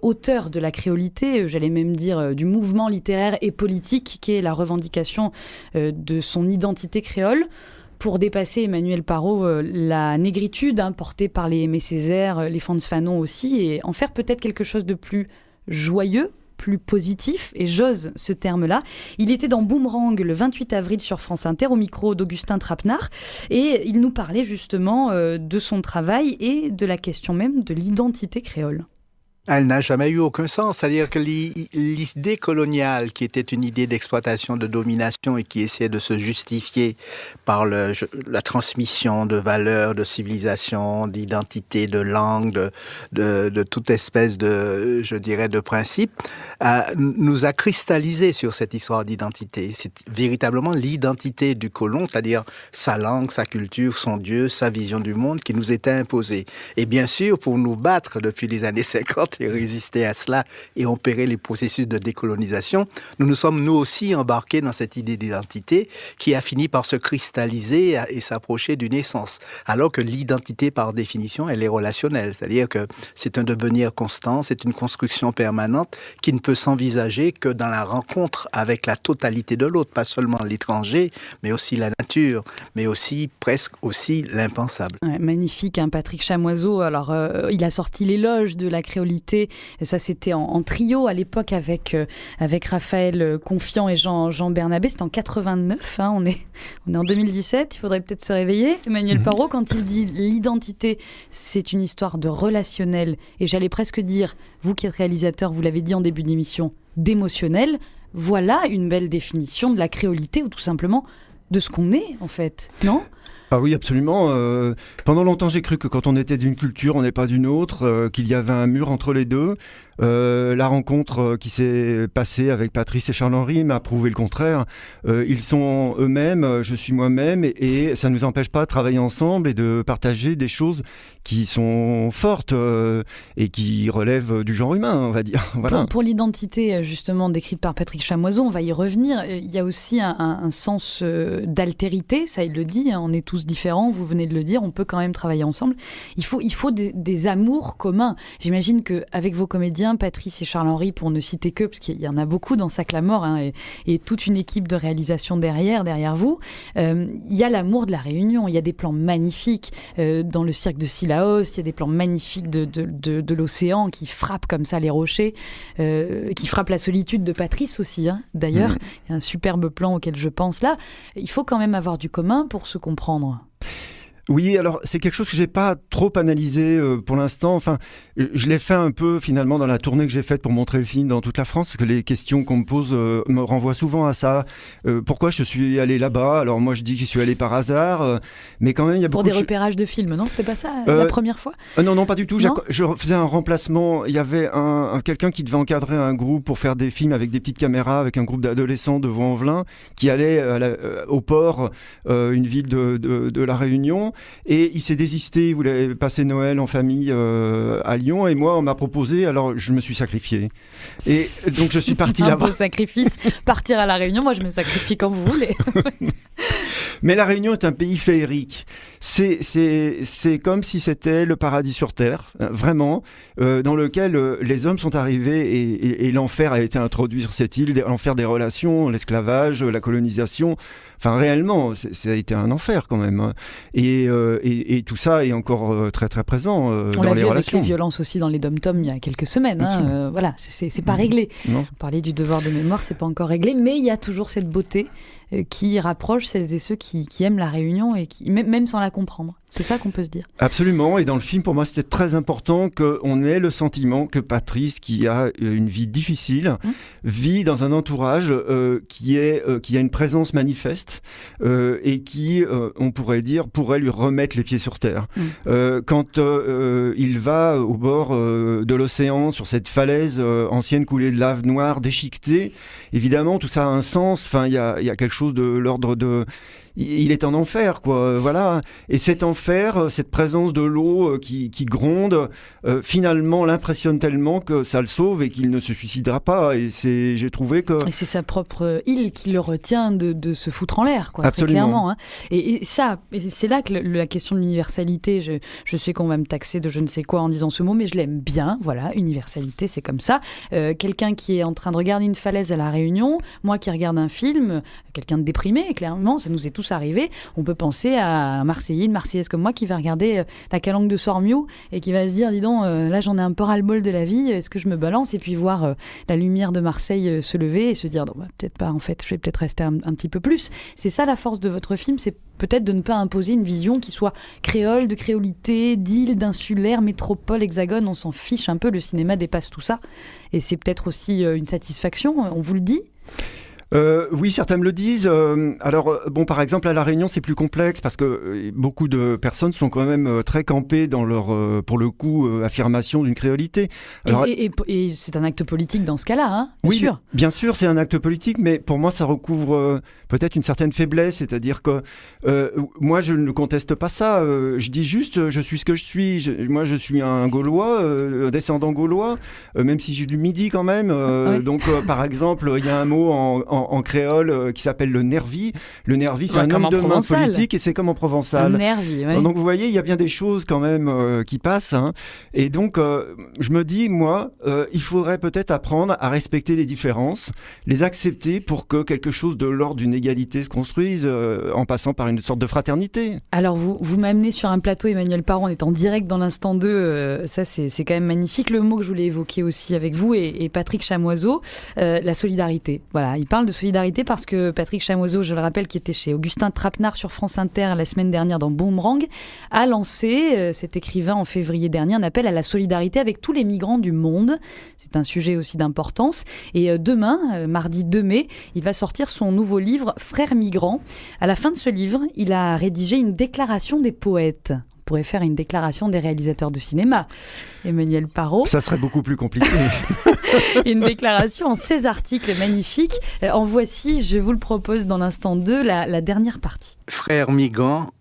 auteur de la créolité, j'allais même dire du mouvement littéraire et politique qui est la revendication de son identité créole, pour dépasser Emmanuel Parot, la négritude portée par les Aimé Césaire, les Frantz Fanon aussi, et en faire peut-être quelque chose de plus joyeux, plus positif, et j'ose ce terme-là. Il était dans Boomerang le 28 avril sur France Inter, au micro d'Augustin Trapenard, et il nous parlait justement de son travail et de la question même de l'identité créole. Elle n'a jamais eu aucun sens. C'est-à-dire que l'idée coloniale, qui était une idée d'exploitation, de domination et qui essayait de se justifier par la transmission de valeurs, de civilisation, d'identité, de langue, de toute espèce de, je dirais, de principe, nous a cristallisé sur cette histoire d'identité. C'est véritablement l'identité du colon, c'est-à-dire sa langue, sa culture, son Dieu, sa vision du monde qui nous était imposée. Et bien sûr, pour nous battre depuis les années 50, et résister à cela et opérer les processus de décolonisation, nous sommes nous aussi embarqués dans cette idée d'identité qui a fini par se cristalliser et s'approcher d'une essence. Alors que l'identité, par définition, elle est relationnelle. C'est-à-dire que c'est un devenir constant, c'est une construction permanente qui ne peut s'envisager que dans la rencontre avec la totalité de l'autre, pas seulement l'étranger, mais aussi la nature, mais aussi, presque aussi, l'impensable. Ouais, magnifique, Patrick Chamoiseau. Alors, il a sorti l'éloge de la créolité. Ça, c'était en trio à l'époque avec Raphaël Confiant et Jean Bernabé. C'était en 89. On est en 2017. Il faudrait peut-être se réveiller. Emmanuel Parot, quand il dit l'identité, c'est une histoire de relationnel. Et j'allais presque dire, vous qui êtes réalisateur, vous l'avez dit en début d'émission, d'émotionnel. Voilà une belle définition de la créolité ou tout simplement de ce qu'on est, en fait. Non ? Ah oui, absolument. Pendant longtemps, j'ai cru que quand on était d'une culture, on n'est pas d'une autre, qu'il y avait un mur entre les deux. La rencontre qui s'est passée avec Patrice et Charles-Henri m'a prouvé le contraire. Ils sont eux-mêmes, je suis moi-même, et ça ne nous empêche pas de travailler ensemble et de partager des choses qui sont fortes et qui relèvent du genre humain, on va dire. Voilà. Pour l'identité, justement, décrite par Patrick Chamoiseau, on va y revenir. Il y a aussi un sens d'altérité, ça il le dit, on est tous différents, vous venez de le dire, on peut quand même travailler ensemble. Il faut des amours communs. J'imagine qu'avec vos comédiens, Patrice et Charles-Henri, pour ne citer que, parce qu'il y en a beaucoup dans Sac la Mort, et toute une équipe de réalisation derrière vous, il y a l'amour de la Réunion, il y a des plans magnifiques dans le cirque de Sillaos, il y a des plans magnifiques de l'océan qui frappent comme ça les rochers, qui frappent la solitude de Patrice aussi, d'ailleurs. Il y a un superbe plan auquel je pense là. Il faut quand même avoir du commun pour se comprendre. Oui, alors c'est quelque chose que j'ai pas trop analysé pour l'instant. Enfin, je l'ai fait un peu finalement dans la tournée que j'ai faite pour montrer le film dans toute la France, parce que les questions qu'on me pose me renvoient souvent à ça. Pourquoi je suis allé là-bas ? Alors moi je dis que je suis allé par hasard, mais quand même il y a beaucoup pour des repérages de films, non ? C'était pas ça la première fois ? Non, pas du tout. Non, je faisais un remplacement. Il y avait quelqu'un qui devait encadrer un groupe pour faire des films avec des petites caméras, avec un groupe d'adolescents de Vaux-en-Velin, qui allait au port, une ville de la Réunion. Et il s'est désisté, il voulait passer Noël en famille à Lyon, et moi on m'a proposé, alors je me suis sacrifié. Et donc je suis parti là-bas. Un beau sacrifice, partir à la Réunion, moi je me sacrifie quand vous voulez. Mais la Réunion est un pays féerique. C'est comme si c'était le paradis sur Terre, vraiment, dans lequel les hommes sont arrivés et l'enfer a été introduit sur cette île, l'enfer des relations, l'esclavage, la colonisation. Enfin, réellement, ça a été un enfer quand même. Et tout ça est encore très très présent dans les relations. On l'a vu avec les violences aussi dans les dom-toms il y a quelques semaines. Voilà, c'est pas réglé. Non. On parlait du devoir de mémoire, c'est pas encore réglé, mais il y a toujours cette beauté qui rapproche celles et ceux qui aiment la Réunion et qui, même sans la comprendre. C'est ça qu'on peut se dire. Absolument, et dans le film, pour moi, c'était très important qu'on ait le sentiment que Patrice, qui a une vie difficile, vit dans un entourage qui a une présence manifeste et qui, on pourrait dire, pourrait lui remettre les pieds sur terre. Quand il va au bord de l'océan, sur cette falaise ancienne coulée de lave noire, déchiquetée, évidemment, tout ça a un sens. Enfin, il y a quelque chose de l'ordre de... Il est en enfer, quoi. Voilà. Et cet enfer, cette présence de l'eau qui gronde, finalement l'impressionne tellement que ça le sauve et qu'il ne se suicidera pas. Et j'ai trouvé que... Et c'est sa propre île qui le retient de se foutre en l'air, quoi. Absolument. Très clairement. Hein. Et c'est là que la question de l'universalité, je sais qu'on va me taxer de je ne sais quoi en disant ce mot, mais je l'aime bien. Voilà, universalité, c'est comme ça. Quelqu'un qui est en train de regarder une falaise à La Réunion, moi qui regarde un film, quelqu'un de déprimé, clairement, ça nous est tous arrivé. On peut penser à un Marseillais, une Marseillaise comme moi qui va regarder la calanque de Sormiou et qui va se dire, dis donc, là j'en ai un peu ras-le-bol de la vie, est-ce que je me balance? Et puis voir la lumière de Marseille se lever et se dire, non, peut-être pas, en fait, je vais peut-être rester un petit peu plus. C'est ça la force de votre film, c'est peut-être de ne pas imposer une vision qui soit créole, de créolité, d'île, d'insulaire, métropole, hexagone, on s'en fiche un peu, le cinéma dépasse tout ça. Et c'est peut-être aussi une satisfaction, on vous le dit? Oui, certains me le disent. Alors, bon, par exemple, à La Réunion, c'est plus complexe parce que beaucoup de personnes sont quand même très campées dans leur, pour le coup, affirmation d'une créolité. Alors, et c'est un acte politique dans ce cas-là, hein, bien sûr. Bien sûr, c'est un acte politique, mais pour moi, ça recouvre peut-être une certaine faiblesse, c'est-à-dire que moi, je ne conteste pas ça. Je dis juste, je suis ce que je suis. Moi, je suis un Gaulois, un descendant gaulois, même si j'ai du Midi quand même. Oui. Donc, par exemple, il y a un mot en créole qui s'appelle le nervi. Le nervi, c'est un homme de main politique et c'est comme en provençal. Un nervi, oui. Donc vous voyez, il y a bien des choses quand même qui passent. Hein. Et donc, je me dis, moi, il faudrait peut-être apprendre à respecter les différences, les accepter pour que quelque chose de l'ordre d'une égalité se construise en passant par une sorte de fraternité. Alors, vous m'amenez sur un plateau, Emmanuel Parot, on est en direct dans l'instant 2. Ça, c'est quand même magnifique. Le mot que je voulais évoquer aussi avec vous et Patrick Chamoiseau, la solidarité. Voilà, il parle de solidarité parce que Patrick Chamoiseau, je le rappelle, qui était chez Augustin Trapenard sur France Inter la semaine dernière dans Boomerang, a lancé, cet écrivain en février dernier, un appel à la solidarité avec tous les migrants du monde. C'est un sujet aussi d'importance. Et demain, mardi 2 mai, il va sortir son nouveau livre « Frères migrants ». À la fin de ce livre, il a rédigé une déclaration des poètes. On pourrait faire une déclaration des réalisateurs de cinéma. Emmanuel Parot. Ça serait beaucoup plus compliqué. Une déclaration en 16 articles magnifiques. En voici, je vous le propose dans l'instant 2, la dernière partie. Frères migrants,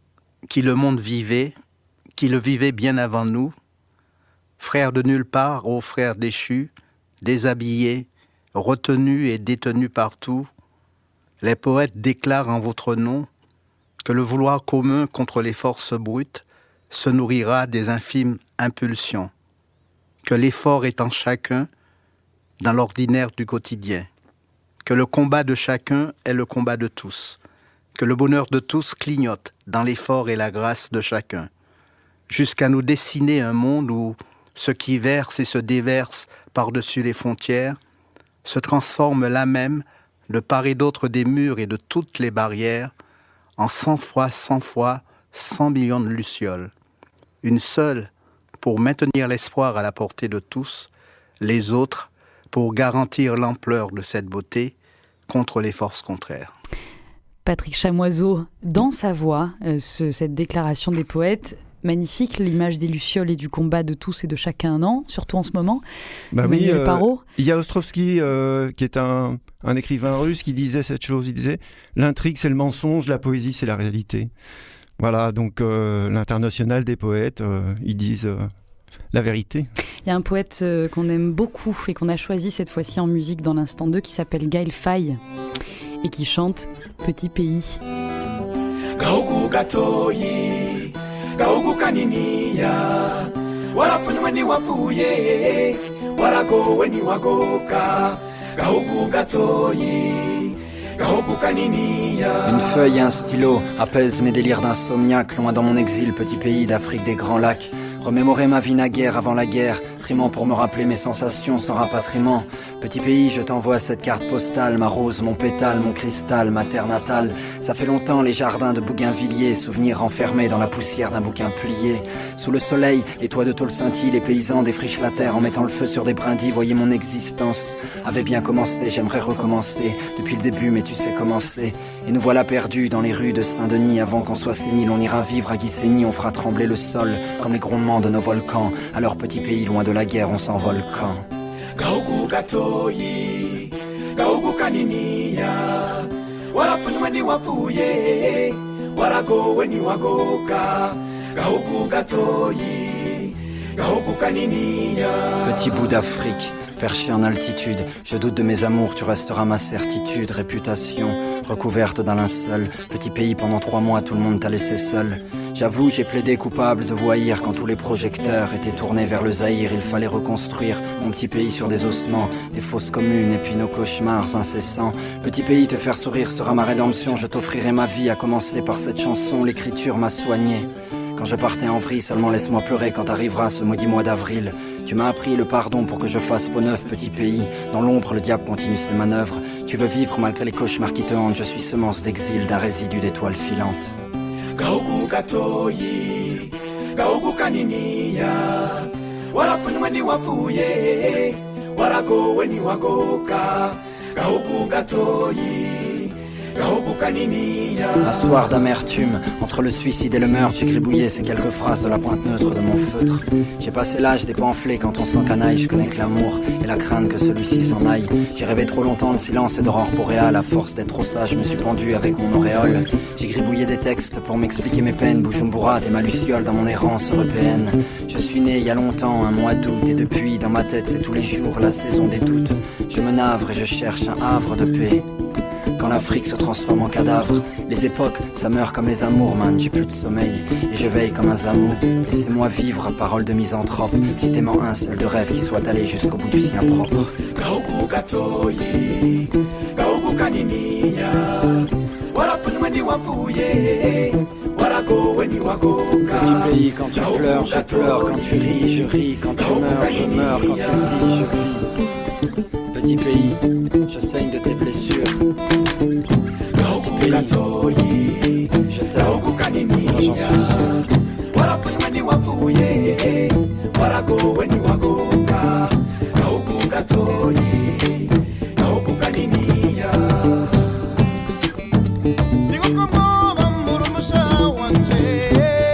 qui le monde vivait, qui le vivait bien avant nous, frères de nulle part, ô frères déchus, déshabillés, retenus et détenus partout, les poètes déclarent en votre nom que le vouloir commun contre les forces brutes se nourrira des infimes impulsions, que l'effort est en chacun dans l'ordinaire du quotidien, que le combat de chacun est le combat de tous, que le bonheur de tous clignote dans l'effort et la grâce de chacun, jusqu'à nous dessiner un monde où ce qui verse et se déverse par-dessus les frontières se transforme là même, de part et d'autre des murs et de toutes les barrières, en 100 fois 100 millions de lucioles. Une seule pour maintenir l'espoir à la portée de tous, les autres pour garantir l'ampleur de cette beauté contre les forces contraires. Patrick Chamoiseau, dans sa voix, cette déclaration des poètes, magnifique, l'image des lucioles et du combat de tous et de chacun, non ? Surtout en ce moment. Emmanuel Parot. Il y a Ostrovsky, qui est un écrivain russe, qui disait cette chose. Il disait « L'intrigue, c'est le mensonge, la poésie, c'est la réalité ». Voilà, donc l'international des poètes, ils disent la vérité. Il y a un poète qu'on aime beaucoup et qu'on a choisi cette fois-ci en musique dans l'instant 2 qui s'appelle Gaël Faye et qui chante « Petit pays ». Une feuille et un stylo apaisent mes délires d'insomniaque. Loin dans mon exil, petit pays d'Afrique des grands lacs. Remémorer ma vie naguère avant la guerre, rapatriement pour me rappeler mes sensations sans rapatriement. Petit pays, je t'envoie cette carte postale, ma rose, mon pétale, mon cristal, ma terre natale. Ça fait longtemps les jardins de Bougainvilliers, souvenirs enfermés dans la poussière d'un bouquin plié. Sous le soleil, les toits de tôle scintillent, les paysans défrichent la terre en mettant le feu sur des brindilles. Voyez mon existence avait bien commencé, j'aimerais recommencer depuis le début, mais tu sais comment c'est. Et nous voilà perdus dans les rues de Saint-Denis. Avant qu'on soit sénile, on ira vivre à Guissény. On fera trembler le sol comme les grondements de nos volcans. À leur petit pays, loin de la guerre, on s'envole quand Gaugu Gatoyi, Gaugu Kaniniya, Warapunweni Wapuye, Warago Weni Wagoka, Gaugu Gatoyi, Gaugu Kaniniya. Petit bout d'Afrique, perché en altitude, je doute de mes amours, tu resteras ma certitude. Réputation, recouverte d'un linceul. Petit pays, pendant 3 mois, tout le monde t'a laissé seul. J'avoue, j'ai plaidé coupable de voyir quand tous les projecteurs étaient tournés vers le Zaïre. Il fallait reconstruire mon petit pays sur des ossements, des fosses communes et puis nos cauchemars incessants. Petit pays, te faire sourire sera ma rédemption. Je t'offrirai ma vie, à commencer par cette chanson. L'écriture m'a soigné. Quand je partais en vrille, seulement laisse-moi pleurer quand arrivera ce maudit mois d'avril. Tu m'as appris le pardon pour que je fasse peau neuve, petit pays. Dans l'ombre, le diable continue ses manœuvres. Tu veux vivre malgré les cauchemars qui te hantent. Je suis semence d'exil, d'un résidu d'étoiles filantes. Gaugu Gatoyi, Gaugu Kaniniya, Warapunweni Wapuye, Warago Weni Wagoka, Gaugu Gatoyi, Gaugu Kaniniya. Un soir d'amertume, entre le suicide et le meurtre, j'ai gribouillé ces quelques phrases de la pointe neutre de mon feutre. J'ai passé l'âge des pamphlets, quand on s'encanaille, je connais que l'amour et la crainte que celui-ci s'en aille. J'ai rêvé trop longtemps de silence et d'aurore boréale, à force d'être trop sage, je me suis pendu avec mon auréole. J'ai gribouillé des textes pour m'expliquer mes peines, Bujumbura, et ma luciole dans mon errance européenne. Je suis né il y a longtemps, un mois d'août, et depuis, dans ma tête, c'est tous les jours la saison des doutes. Je me navre et je cherche un havre de paix. Quand l'Afrique se transforme en cadavre, les époques, ça meurt comme les amours, man, j'ai plus de sommeil, et je veille comme un zamou. Laissez-moi vivre, parole de misanthrope, citez-moi un seul de rêve qui soit allé jusqu'au bout du sien propre. Gaugu Gatoyi, Gaugu Kaniniya, Warapunweni Wapuye, Warago Weni Wagoka. Petit pays, quand tu pleures, je pleure, quand tu ris, je ris, quand tu meurs, je meurs, quand tu vis, je vis. Petit pays, je saigne de tes blessures. Petit pays, je t'aime, ça j'en suis sûr. Warapunweni Wapuye, Warago Weni Wagoka, Gaugu Gatoyi, Gaugu Kaniniya.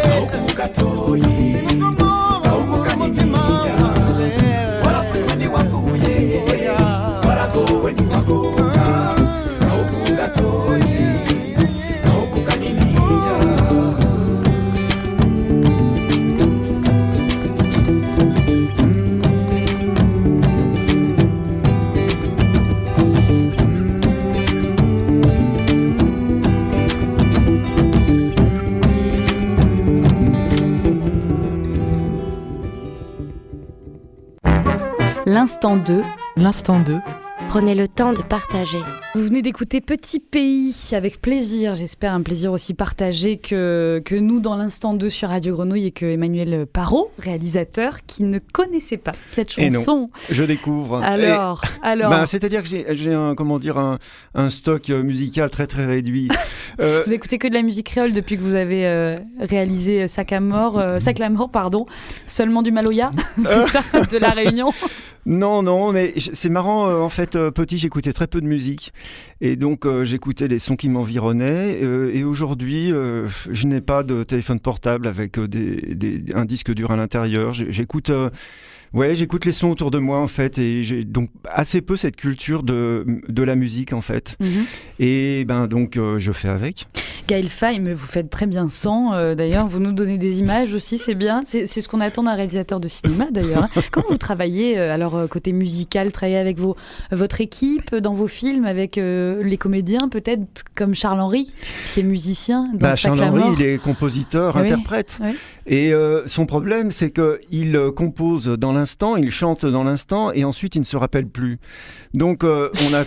Gaugu Gatoyi, Gaugu Kaniniya. Warapunweni Wapuye, Warago Weni Wagoka, Gaugu Gatoyi, Gaugu Kaniniya. L'instant 2. L'instant 2. Prenez le temps de partager. Vous venez d'écouter Petit Pays avec plaisir, j'espère un plaisir aussi partagé que nous dans l'Instant 2 sur Radio Grenouille et que Emmanuel Parot, réalisateur, qui ne connaissait pas cette chanson. Et non, je découvre. Alors. C'est-à-dire que j'ai un stock musical très très réduit. Vous écoutez que de la musique créole depuis que vous avez réalisé Sac la mort, seulement du Maloya, c'est ça, de La Réunion. Non, mais c'est marrant, en fait, petit, j'écoutais très peu de musique, et donc j'écoutais les sons qui m'environnaient, et aujourd'hui, je n'ai pas de téléphone portable avec un disque dur à l'intérieur, j'écoute les sons autour de moi, en fait, et j'ai donc assez peu cette culture de la musique, en fait, et donc je fais avec. Gaël Faye, mais vous faites très bien sans. D'ailleurs, vous nous donnez des images aussi, c'est bien. C'est ce qu'on attend d'un réalisateur de cinéma, d'ailleurs. Hein. Comment vous travaillez, alors, côté musical, travaillez avec votre équipe dans vos films, avec les comédiens, peut-être, comme Charles-Henri, qui est musicien dans Sac la mort. Charles-Henri, il est compositeur, interprète. Oui. Et son problème, c'est qu'il compose dans l'instant, il chante dans l'instant, et ensuite, il ne se rappelle plus. Donc, on a...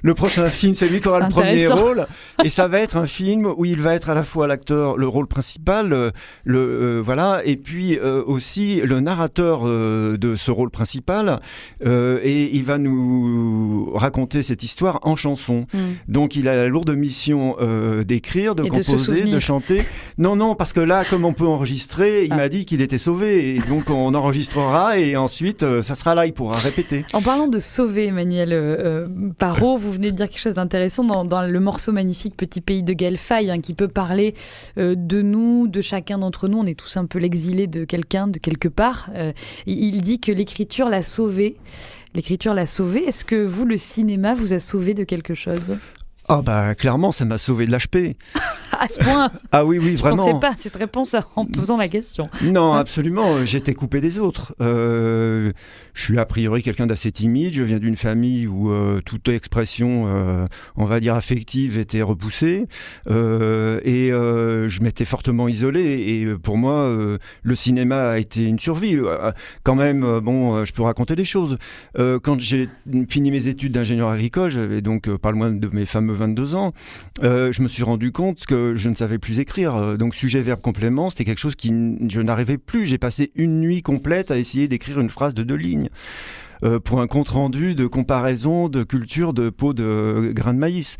Le prochain film, c'est lui qui aura C'est le premier intéressant. rôle. Et ça va être un film où il va être à la fois l'acteur, le rôle principal, voilà, et puis aussi le narrateur de ce rôle principal. Et il va nous raconter cette histoire en chanson. Donc il a la lourde mission d'écrire, de Et de se composer, souvenir. de chanter. Non, parce que là, comme on peut enregistrer, il m'a dit qu'il était sauvé. Et donc on enregistrera et ensuite, ça sera là, il pourra répéter. En parlant de sauver, Emmanuel Parot, vous venez de dire quelque chose d'intéressant dans le morceau magnifique Petit pays de Gaël Faye, hein, qui peut parler de nous, de chacun d'entre nous. On est tous un peu l'exilé de quelqu'un, de quelque part. Il dit que l'écriture l'a sauvé. L'écriture l'a sauvé. Est-ce que vous, le cinéma, vous a sauvé de quelque chose ? Ah bah clairement, ça m'a sauvé de l'HP. À ce point ? Ah oui, Je vraiment. ne pensais pas à cette réponse en posant la question. Non, absolument. J'étais coupé des autres. Je suis a priori quelqu'un d'assez timide. Je viens d'une famille où toute expression, on va dire affective, était repoussée. Et je m'étais fortement isolé. Et pour moi, le cinéma a été une survie. Quand même, je peux raconter des choses. Quand j'ai fini mes études d'ingénieur agricole, j'avais donc pas loin de mes fameux 22 ans, je me suis rendu compte que je ne savais plus écrire. Donc sujet, verbe, complément, c'était quelque chose je n'arrivais plus. J'ai passé une nuit complète à essayer d'écrire une phrase de 2 lignes. Pour un compte-rendu de comparaison de culture de peau de grains de maïs.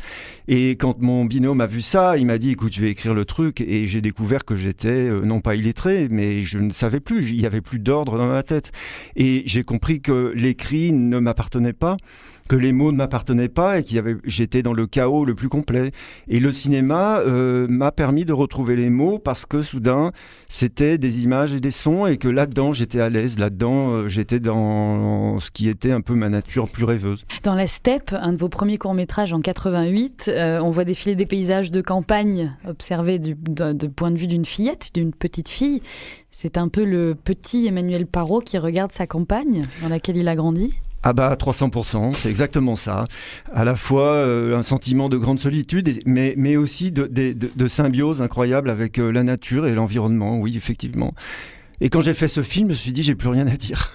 Et quand mon binôme a vu ça, il m'a dit, écoute, je vais écrire le truc. Et j'ai découvert que j'étais, non pas illettré, mais je ne savais plus. Il n'y avait plus d'ordre dans ma tête. Et j'ai compris que l'écrit ne m'appartenait pas, que les mots ne m'appartenaient pas et j'étais dans le chaos le plus complet. Et le cinéma m'a permis de retrouver les mots parce que soudain, c'était des images et des sons et que là-dedans, j'étais à l'aise. Là-dedans, j'étais dans ce qui était un peu ma nature plus rêveuse. Dans La Steppe, un de vos premiers courts-métrages en 88, on voit défiler des paysages de campagne observés du point de vue d'une fillette, d'une petite fille. C'est un peu le petit Emmanuel Parot qui regarde sa campagne dans laquelle il a grandi. Ah bah 300%, c'est exactement ça. À la fois un sentiment de grande solitude, mais aussi de symbiose incroyable avec la nature et l'environnement, oui, effectivement. Et quand j'ai fait ce film, je me suis dit, j'ai plus rien à dire.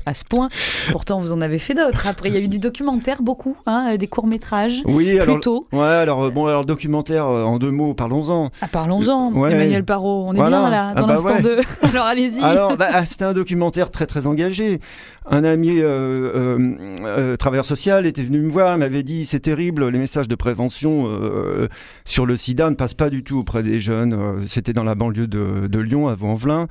À ce point. Pourtant, vous en avez fait d'autres. Après, il y a eu du documentaire, beaucoup, hein, des courts-métrages. Oui, alors, plutôt. Ouais, alors documentaire, en 2 mots, parlons-en. Ah, parlons-en, Ouais. Emmanuel Parot. On est Voilà. bien là, dans l'instant 2. Alors, allez-y. Alors, c'était un documentaire très, très engagé. Un ami travailleur social était venu me voir, m'avait dit, c'est terrible, les messages de prévention sur le sida ne passent pas du tout auprès des jeunes. C'était dans la banlieue de Lyon, à Vaux-en-Velin.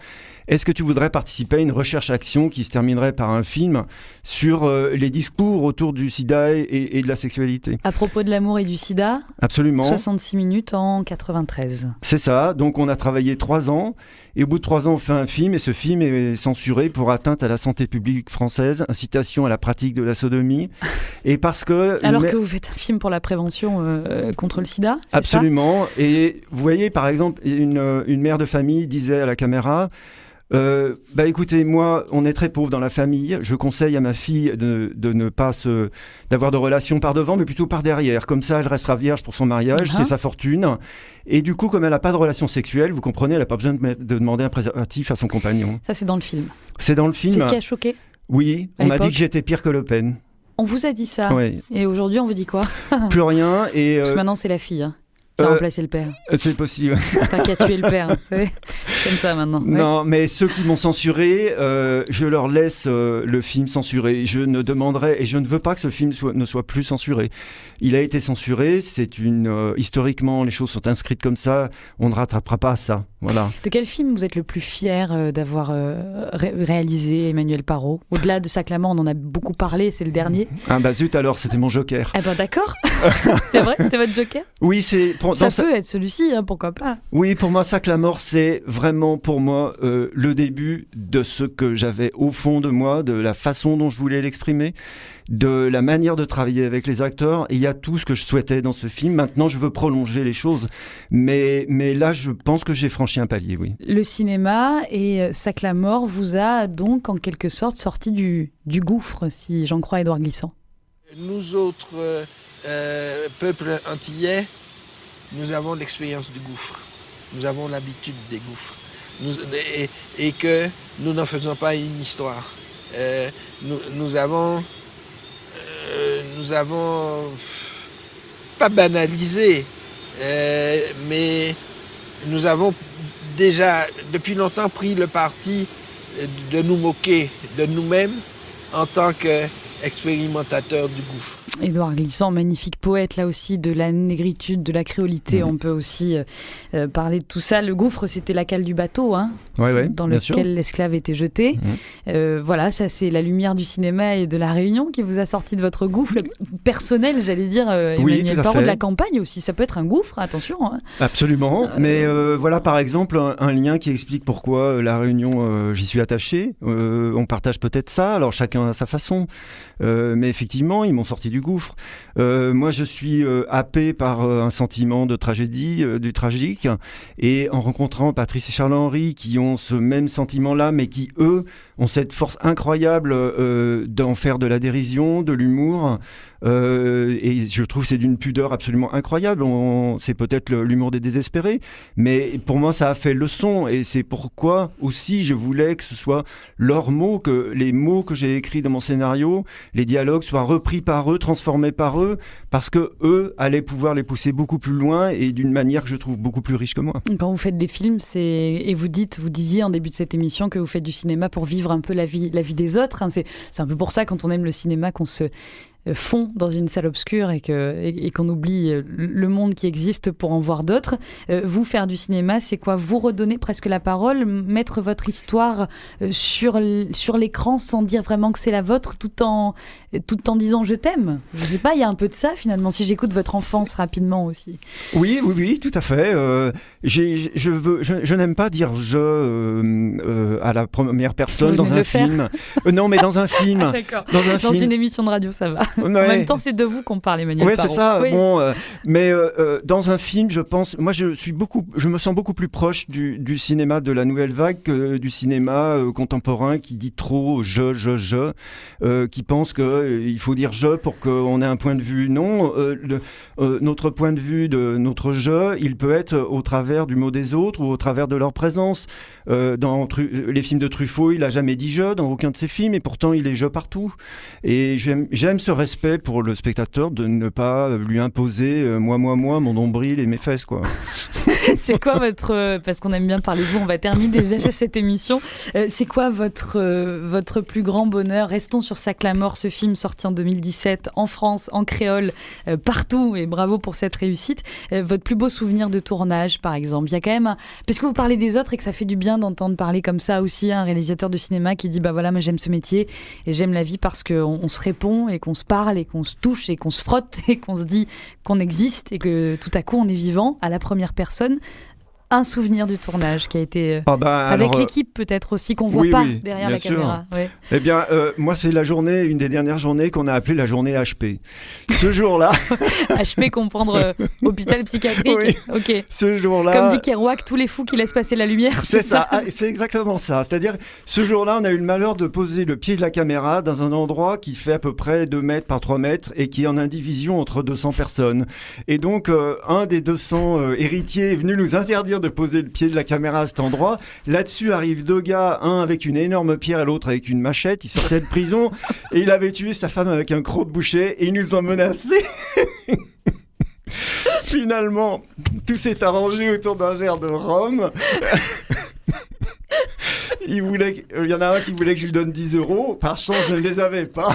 Est-ce que tu voudrais participer à une recherche-action qui se terminerait par un film sur les discours autour du sida et de la sexualité? À propos de l'amour et du sida, Absolument. 66 minutes en 93. C'est ça, donc on a travaillé 3 ans, et au bout de 3 ans on fait un film, et ce film est censuré pour atteinte à la santé publique française, incitation à la pratique de la sodomie, et parce que... Alors que vous faites un film pour la prévention contre le sida, c'est Absolument, ça et vous voyez par exemple, une mère de famille disait à la caméra, écoutez, moi, on est très pauvre dans la famille. Je conseille à ma fille de ne pas d'avoir de relations par devant, mais plutôt par derrière. Comme ça, elle restera vierge pour son mariage, c'est sa fortune. Et du coup, comme elle n'a pas de relation sexuelle, vous comprenez, elle n'a pas besoin de demander un préservatif à son compagnon. Ça, c'est dans le film. C'est dans le film. C'est ce qui a choqué? Oui, on m'a dit que j'étais pire que Le Pen. On vous a dit ça? Oui. Et aujourd'hui, on vous dit quoi? Plus rien. Et parce que maintenant, c'est la fille. Hein. Qui a remplacé le père. C'est possible. Enfin, qui a tué le père, vous savez. Comme ça maintenant. Non, mais ceux qui m'ont censuré, je leur laisse le film censuré. Je ne demanderai, et je ne veux pas que ce film ne soit plus censuré. Il a été censuré, historiquement, les choses sont inscrites comme ça, on ne rattrapera pas ça. Voilà. De quel film vous êtes le plus fier d'avoir réalisé, Emmanuel Parot? Au-delà de Saclamore, on en a beaucoup parlé, c'est le dernier. Ah bah zut alors, c'était mon joker. Eh ben d'accord. C'est vrai, c'était votre joker? Oui, c'est... Ça peut être celui-ci, hein, pourquoi pas. Oui, pour moi, Saclamore, c'est vraiment pour moi le début de ce que j'avais au fond de moi, de la façon dont je voulais l'exprimer, de la manière de travailler avec les acteurs. Et il y a tout ce que je souhaitais dans ce film. Maintenant, je veux prolonger les choses. Mais là, je pense que j'ai franchi un palier, oui. Le cinéma et Saclamore vous a donc en quelque sorte sorti du gouffre, si j'en crois Édouard Glissant. Nous autres peuples antillais, nous avons l'expérience du gouffre. Nous avons l'habitude des gouffres. Et que nous n'en faisons pas une histoire. Nous avons nous avons pas banalisé, mais nous avons déjà depuis longtemps pris le parti de nous moquer de nous-mêmes en tant qu'expérimentateurs du gouffre. Édouard Glissant, magnifique poète là aussi de la négritude, de la créolité. On peut aussi parler de tout ça. Le gouffre, c'était la cale du bateau, hein, dans lequel l'esclave était jeté. Voilà, ça c'est la lumière du cinéma et de la Réunion qui vous a sorti de votre gouffre personnel, j'allais dire, Emmanuel Parot, de la campagne aussi. Ça peut être un gouffre, attention. Hein. Absolument, mais voilà par exemple un lien qui explique pourquoi la Réunion, j'y suis attaché. On partage peut-être ça, alors chacun à sa façon. Mais effectivement, ils m'ont sorti du gouffre. Moi, je suis happé par un sentiment de tragédie, du tragique, et en rencontrant Patrice et Charles-Henri qui ont ce même sentiment-là, mais qui, eux, ont cette force incroyable d'en faire de la dérision, de l'humour, et je trouve que c'est d'une pudeur absolument incroyable. C'est peut-être l'humour des désespérés, mais pour moi, ça a fait leçon, et c'est pourquoi aussi je voulais que ce soit leurs mots, que les mots que j'ai écrits dans mon scénario, les dialogues soient repris par eux, transformés par eux, parce que eux allaient pouvoir les pousser beaucoup plus loin et d'une manière que je trouve beaucoup plus riche que moi. Quand vous faites des films, et vous disiez en début de cette émission que vous faites du cinéma pour vivre un peu la vie des autres. Hein. C'est un peu pour ça, quand on aime le cinéma, qu'on se fond dans une salle obscure et qu'on oublie le monde qui existe pour en voir d'autres. Vous, faire du cinéma, c'est quoi? Vous redonner presque la parole, mettre votre histoire sur l'écran sans dire vraiment que c'est la vôtre, tout en disant je t'aime. Je sais pas, il y a un peu de ça finalement, si j'écoute votre enfance rapidement aussi. Oui, tout à fait. Je n'aime pas dire je à la première personne dans un film. Non, mais dans un film. Ah, d'accord. Dans une émission de radio, ça va. Ouais. En même temps, c'est de vous qu'on parle, Emmanuel Parot. Oui, c'est ça. Oui. Bon, mais dans un film, je pense, moi, je me sens beaucoup plus proche du cinéma de la nouvelle vague que du cinéma contemporain qui dit trop qui pense qu'il faut dire je pour qu'on ait un point de vue. Non, notre point de vue de notre je, il peut être au travers du mot des autres ou au travers de leur présence. Dans les films de Truffaut, il a jamais dit je dans aucun de ses films, et pourtant il est je partout. Et j'aime ce respect pour le spectateur de ne pas lui imposer moi, mon nombril et mes fesses, quoi. C'est quoi parce qu'on aime bien parler de vous, on va terminer déjà cette émission. C'est quoi votre plus grand bonheur? Restons sur Sac la mort, ce film sorti en 2017 en France, en créole, partout, et bravo pour cette réussite. Votre plus beau souvenir de tournage, par exemple? Il y a quand même parce que vous parlez des autres et que ça fait du bien d'entendre parler comme ça aussi, un réalisateur de cinéma qui dit bah voilà, moi j'aime ce métier et j'aime la vie parce qu'on se répond et qu'on se parle et qu'on se touche et qu'on se frotte et qu'on se dit qu'on existe et que tout à coup on est vivant à la première personne. Un souvenir du tournage qui a été avec l'équipe peut-être aussi, qu'on voit pas derrière la caméra. Oui. Eh bien, moi c'est une des dernières journées qu'on a appelée la journée HP. Ce jour-là... HP, comprendre hôpital psychiatrique. Oui. Ok. Ce jour-là... Comme dit Kerouac, tous les fous qui laissent passer la lumière. C'est ça. C'est exactement ça. C'est-à-dire, ce jour-là, on a eu le malheur de poser le pied de la caméra dans un endroit qui fait à peu près 2 mètres par 3 mètres et qui est en indivision entre 200 personnes. Et donc, un des 200 héritiers est venu nous interdire de poser le pied de la caméra à cet endroit. Là-dessus arrivent 2 gars, un avec une énorme pierre et l'autre avec une machette. Ils sortaient de prison et il avait tué sa femme avec un croc de boucher et ils nous ont menacés. Finalement, tout s'est arrangé autour d'un verre de rhum. Il y en a un qui voulait que je lui donne 10 €. Par chance, je ne les avais pas.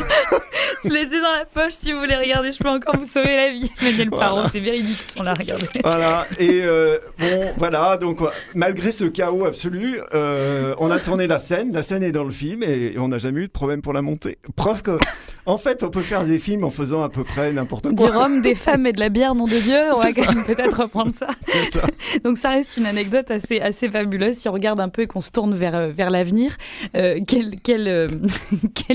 Laissez dans la poche si vous voulez regarder. Je peux encore vous sauver la vie. Emmanuel Parot, c'est véridique. On l'a regardé. Voilà. Et voilà. Donc, malgré ce chaos absolu, on a tourné la scène. La scène est dans le film et on n'a jamais eu de problème pour la monter. Preuve que, en fait, on peut faire des films en faisant à peu près n'importe quoi. Du rhum, des femmes et de la bière, nom de Dieu. On va quand même peut-être reprendre ça. C'est ça. Donc, ça reste une anecdote assez fabuleuse. Si on regarde un peu et qu'on se tourne vers l'avenir, quel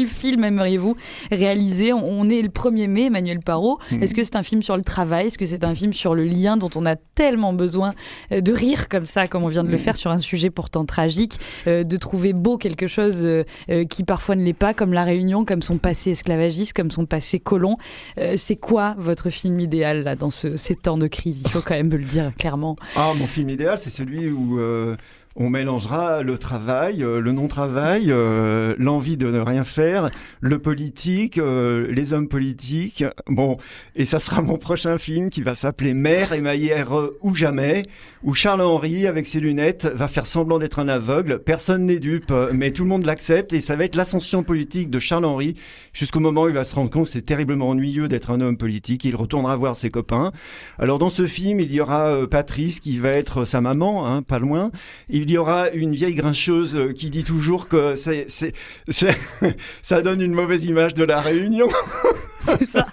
film aimeriez-vous réaliser? On est le 1er mai, Emmanuel Parot. Est-ce que c'est un film sur le travail? Est-ce que c'est un film sur le lien dont on a tellement besoin de rire comme ça, comme on vient de le faire sur un sujet pourtant tragique, de trouver beau quelque chose qui parfois ne l'est pas, comme la Réunion, comme son passé esclavagiste, comme son passé colon? C'est quoi votre film idéal là, dans ces temps de crise? Il faut quand même me le dire clairement. Mon film idéal, c'est celui où On mélangera le travail, le non-travail, l'envie de ne rien faire, le politique, les hommes politiques. Bon, et ça sera mon prochain film qui va s'appeler Mère émaillère ou jamais, où Charles-Henri, avec ses lunettes, va faire semblant d'être un aveugle. Personne n'est dupe, mais tout le monde l'accepte et ça va être l'ascension politique de Charles-Henri jusqu'au moment où il va se rendre compte que c'est terriblement ennuyeux d'être un homme politique. Il retournera voir ses copains. Alors dans ce film, il y aura Patrice qui va être sa maman, hein, pas loin. Il y aura une vieille grincheuse qui dit toujours que ça donne une mauvaise image de la Réunion. C'est ça,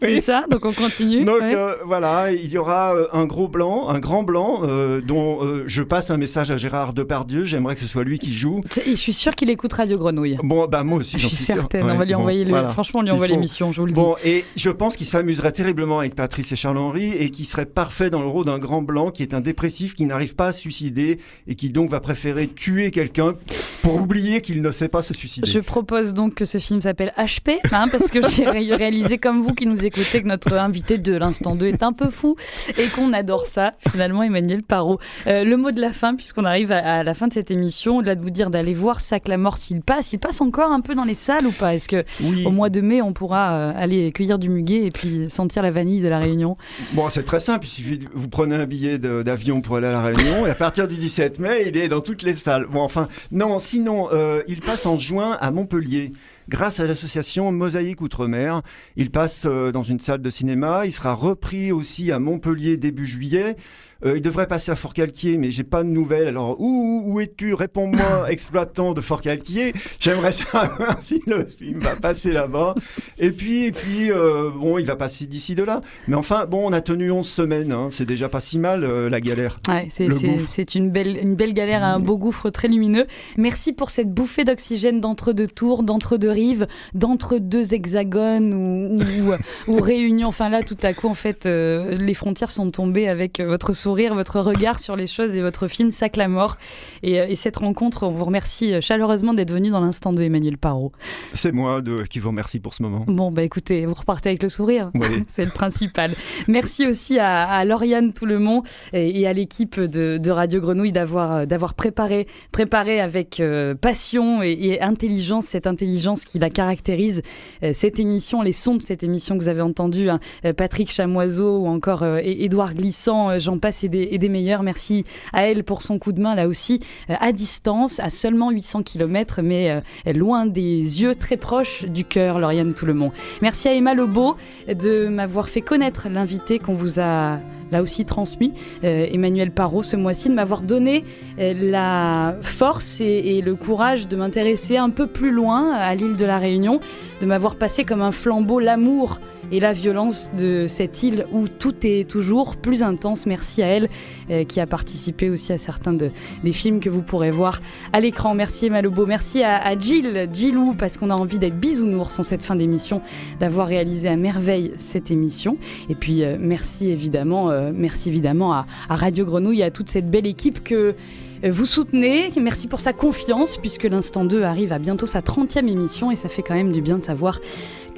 c'est ça, donc on continue. Donc voilà, il y aura un grand blanc, dont je passe un message à Gérard Depardieu, j'aimerais que ce soit lui qui joue. Et je suis sûr qu'il écoute Radio Grenouille. Bon, bah moi aussi, j'en suis certaine, sûr. on va lui envoyer franchement, on lui envoie l'émission, je vous le dis. Bon, et je pense qu'il s'amuserait terriblement avec Patrice et Charles-Henri et qu'il serait parfait dans le rôle d'un grand blanc qui est un dépressif qui n'arrive pas à se suicider et qui donc va préférer tuer quelqu'un pour oublier qu'il ne sait pas se suicider. Je propose donc que ce film s'appelle HP, parce que j'ai réalisé comme vous qui nous écoutez que notre invité de l'Instant 2 est un peu fou et qu'on adore ça, finalement, Emmanuel Parot. Le mot de la fin, puisqu'on arrive à la fin de cette émission, au-delà de vous dire d'aller voir Sac la Mort s'il passe encore un peu dans les salles ou pas? Est-ce qu'au mois de mai, on pourra aller cueillir du muguet et puis sentir la vanille de la Réunion? Bon, c'est très simple, il suffit de vous prenez un billet d'avion pour aller à la Réunion et à partir du 17 mai, il est dans toutes les salles. Bon, enfin, non, sinon, il passe en juin à Montpellier. Grâce à l'association Mosaïque Outre-mer, il passe dans une salle de cinéma. Il sera repris aussi à Montpellier début juillet. Il devrait passer à Forcalquier, mais j'ai pas de nouvelles. Alors, où es-tu? Réponds-moi, exploitant de Forcalquier. J'aimerais savoir si le film va passer là-bas. Et puis, bon, il va passer d'ici de là. Mais enfin, bon, on a tenu 11 semaines. Hein. C'est déjà pas si mal, la galère. Ouais, c'est une belle galère à un beau gouffre très lumineux. Merci pour cette bouffée d'oxygène d'entre-deux tours, d'entre-deux rives, d'entre-deux hexagones ou réunions. Enfin là, tout à coup, en fait, les frontières sont tombées avec votre sourire, votre regard sur les choses et votre film Sac la Mort. Et cette rencontre, on vous remercie chaleureusement d'être venu dans l'Instant de Emmanuel Parot. C'est moi qui vous remercie pour ce moment. Bon, bah écoutez, vous repartez avec le sourire. Oui. C'est le principal. Merci aussi à Lauriane Toulemont et à l'équipe de Radio Grenouille d'avoir préparé avec passion et intelligence, cette intelligence qui la caractérise, cette émission, les sons de cette émission que vous avez entendu, hein, Patrick Chamoiseau ou encore Édouard Glissant, j'en passe et des meilleurs. Merci à elle pour son coup de main là aussi, à distance, à seulement 800 km, mais loin des yeux, très proche du cœur, Lauriane Toulemont. Merci à Emma Lebeau de m'avoir fait connaître l'invité qu'on vous a là aussi transmis, Emmanuel Parot, ce mois-ci, de m'avoir donné la force et le courage de m'intéresser un peu plus loin à l'île de la Réunion, de m'avoir passé comme un flambeau l'amour et la violence de cette île où tout est toujours plus intense. Merci à elle qui a participé aussi à certains des films que vous pourrez voir à l'écran. Merci Emma Lebeau, merci à Gilou, parce qu'on a envie d'être bisounours en cette fin d'émission, d'avoir réalisé à merveille cette émission. Et puis merci évidemment à Radio Grenouille et à toute cette belle équipe que vous soutenez. Merci pour sa confiance, puisque l'Instant 2 arrive à bientôt sa 30e émission et ça fait quand même du bien de savoir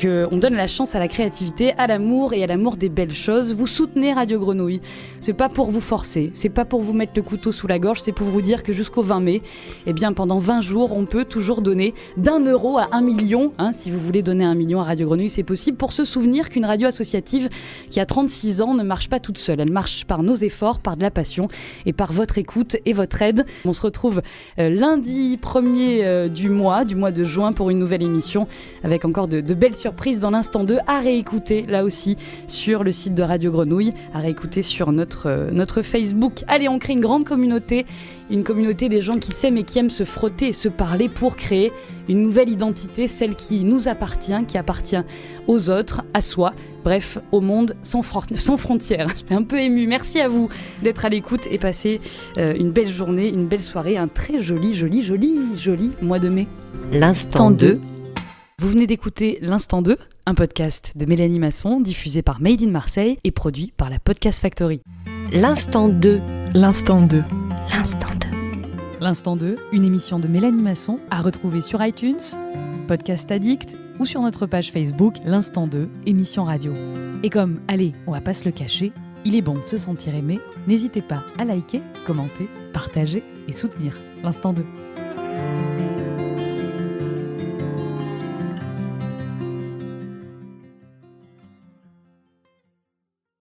qu'on donne la chance à la créativité, à l'amour et à l'amour des belles choses. Vous soutenez Radio Grenouille. C'est pas pour vous forcer, c'est pas pour vous mettre le couteau sous la gorge, c'est pour vous dire que jusqu'au 20 mai, eh bien pendant 20 jours, on peut toujours donner d'1 € à 1 million. Hein, si vous voulez donner 1 million à Radio Grenouille, c'est possible, pour se souvenir qu'une radio associative qui a 36 ans ne marche pas toute seule. Elle marche par nos efforts, par de la passion et par votre écoute et votre aide. On se retrouve lundi 1er du mois de juin pour une nouvelle émission avec encore de belles surprises dans l'Instant 2 à réécouter là aussi sur le site de Radio Grenouille, à réécouter sur notre Facebook. Allez, on crée une grande communauté, une communauté des gens qui s'aiment et qui aiment se frotter et se parler pour créer une nouvelle identité, celle qui nous appartient, qui appartient aux autres, à soi, bref, au monde sans frontières. Je suis un peu émue. Merci à vous d'être à l'écoute et passer une belle journée, une belle soirée, un très joli mois de mai. L'Instant 2. Vous venez d'écouter L'Instant 2, un podcast de Mélanie Masson, diffusé par Made in Marseille et produit par la Podcast Factory. L'Instant 2. L'Instant 2. L'Instant 2. L'Instant 2, une émission de Mélanie Masson à retrouver sur iTunes, Podcast Addict ou sur notre page Facebook L'Instant 2, émission radio. Et comme, allez, on va pas se le cacher, Il est bon de se sentir aimé. N'hésitez pas à liker, commenter, partager et soutenir l'Instant 2.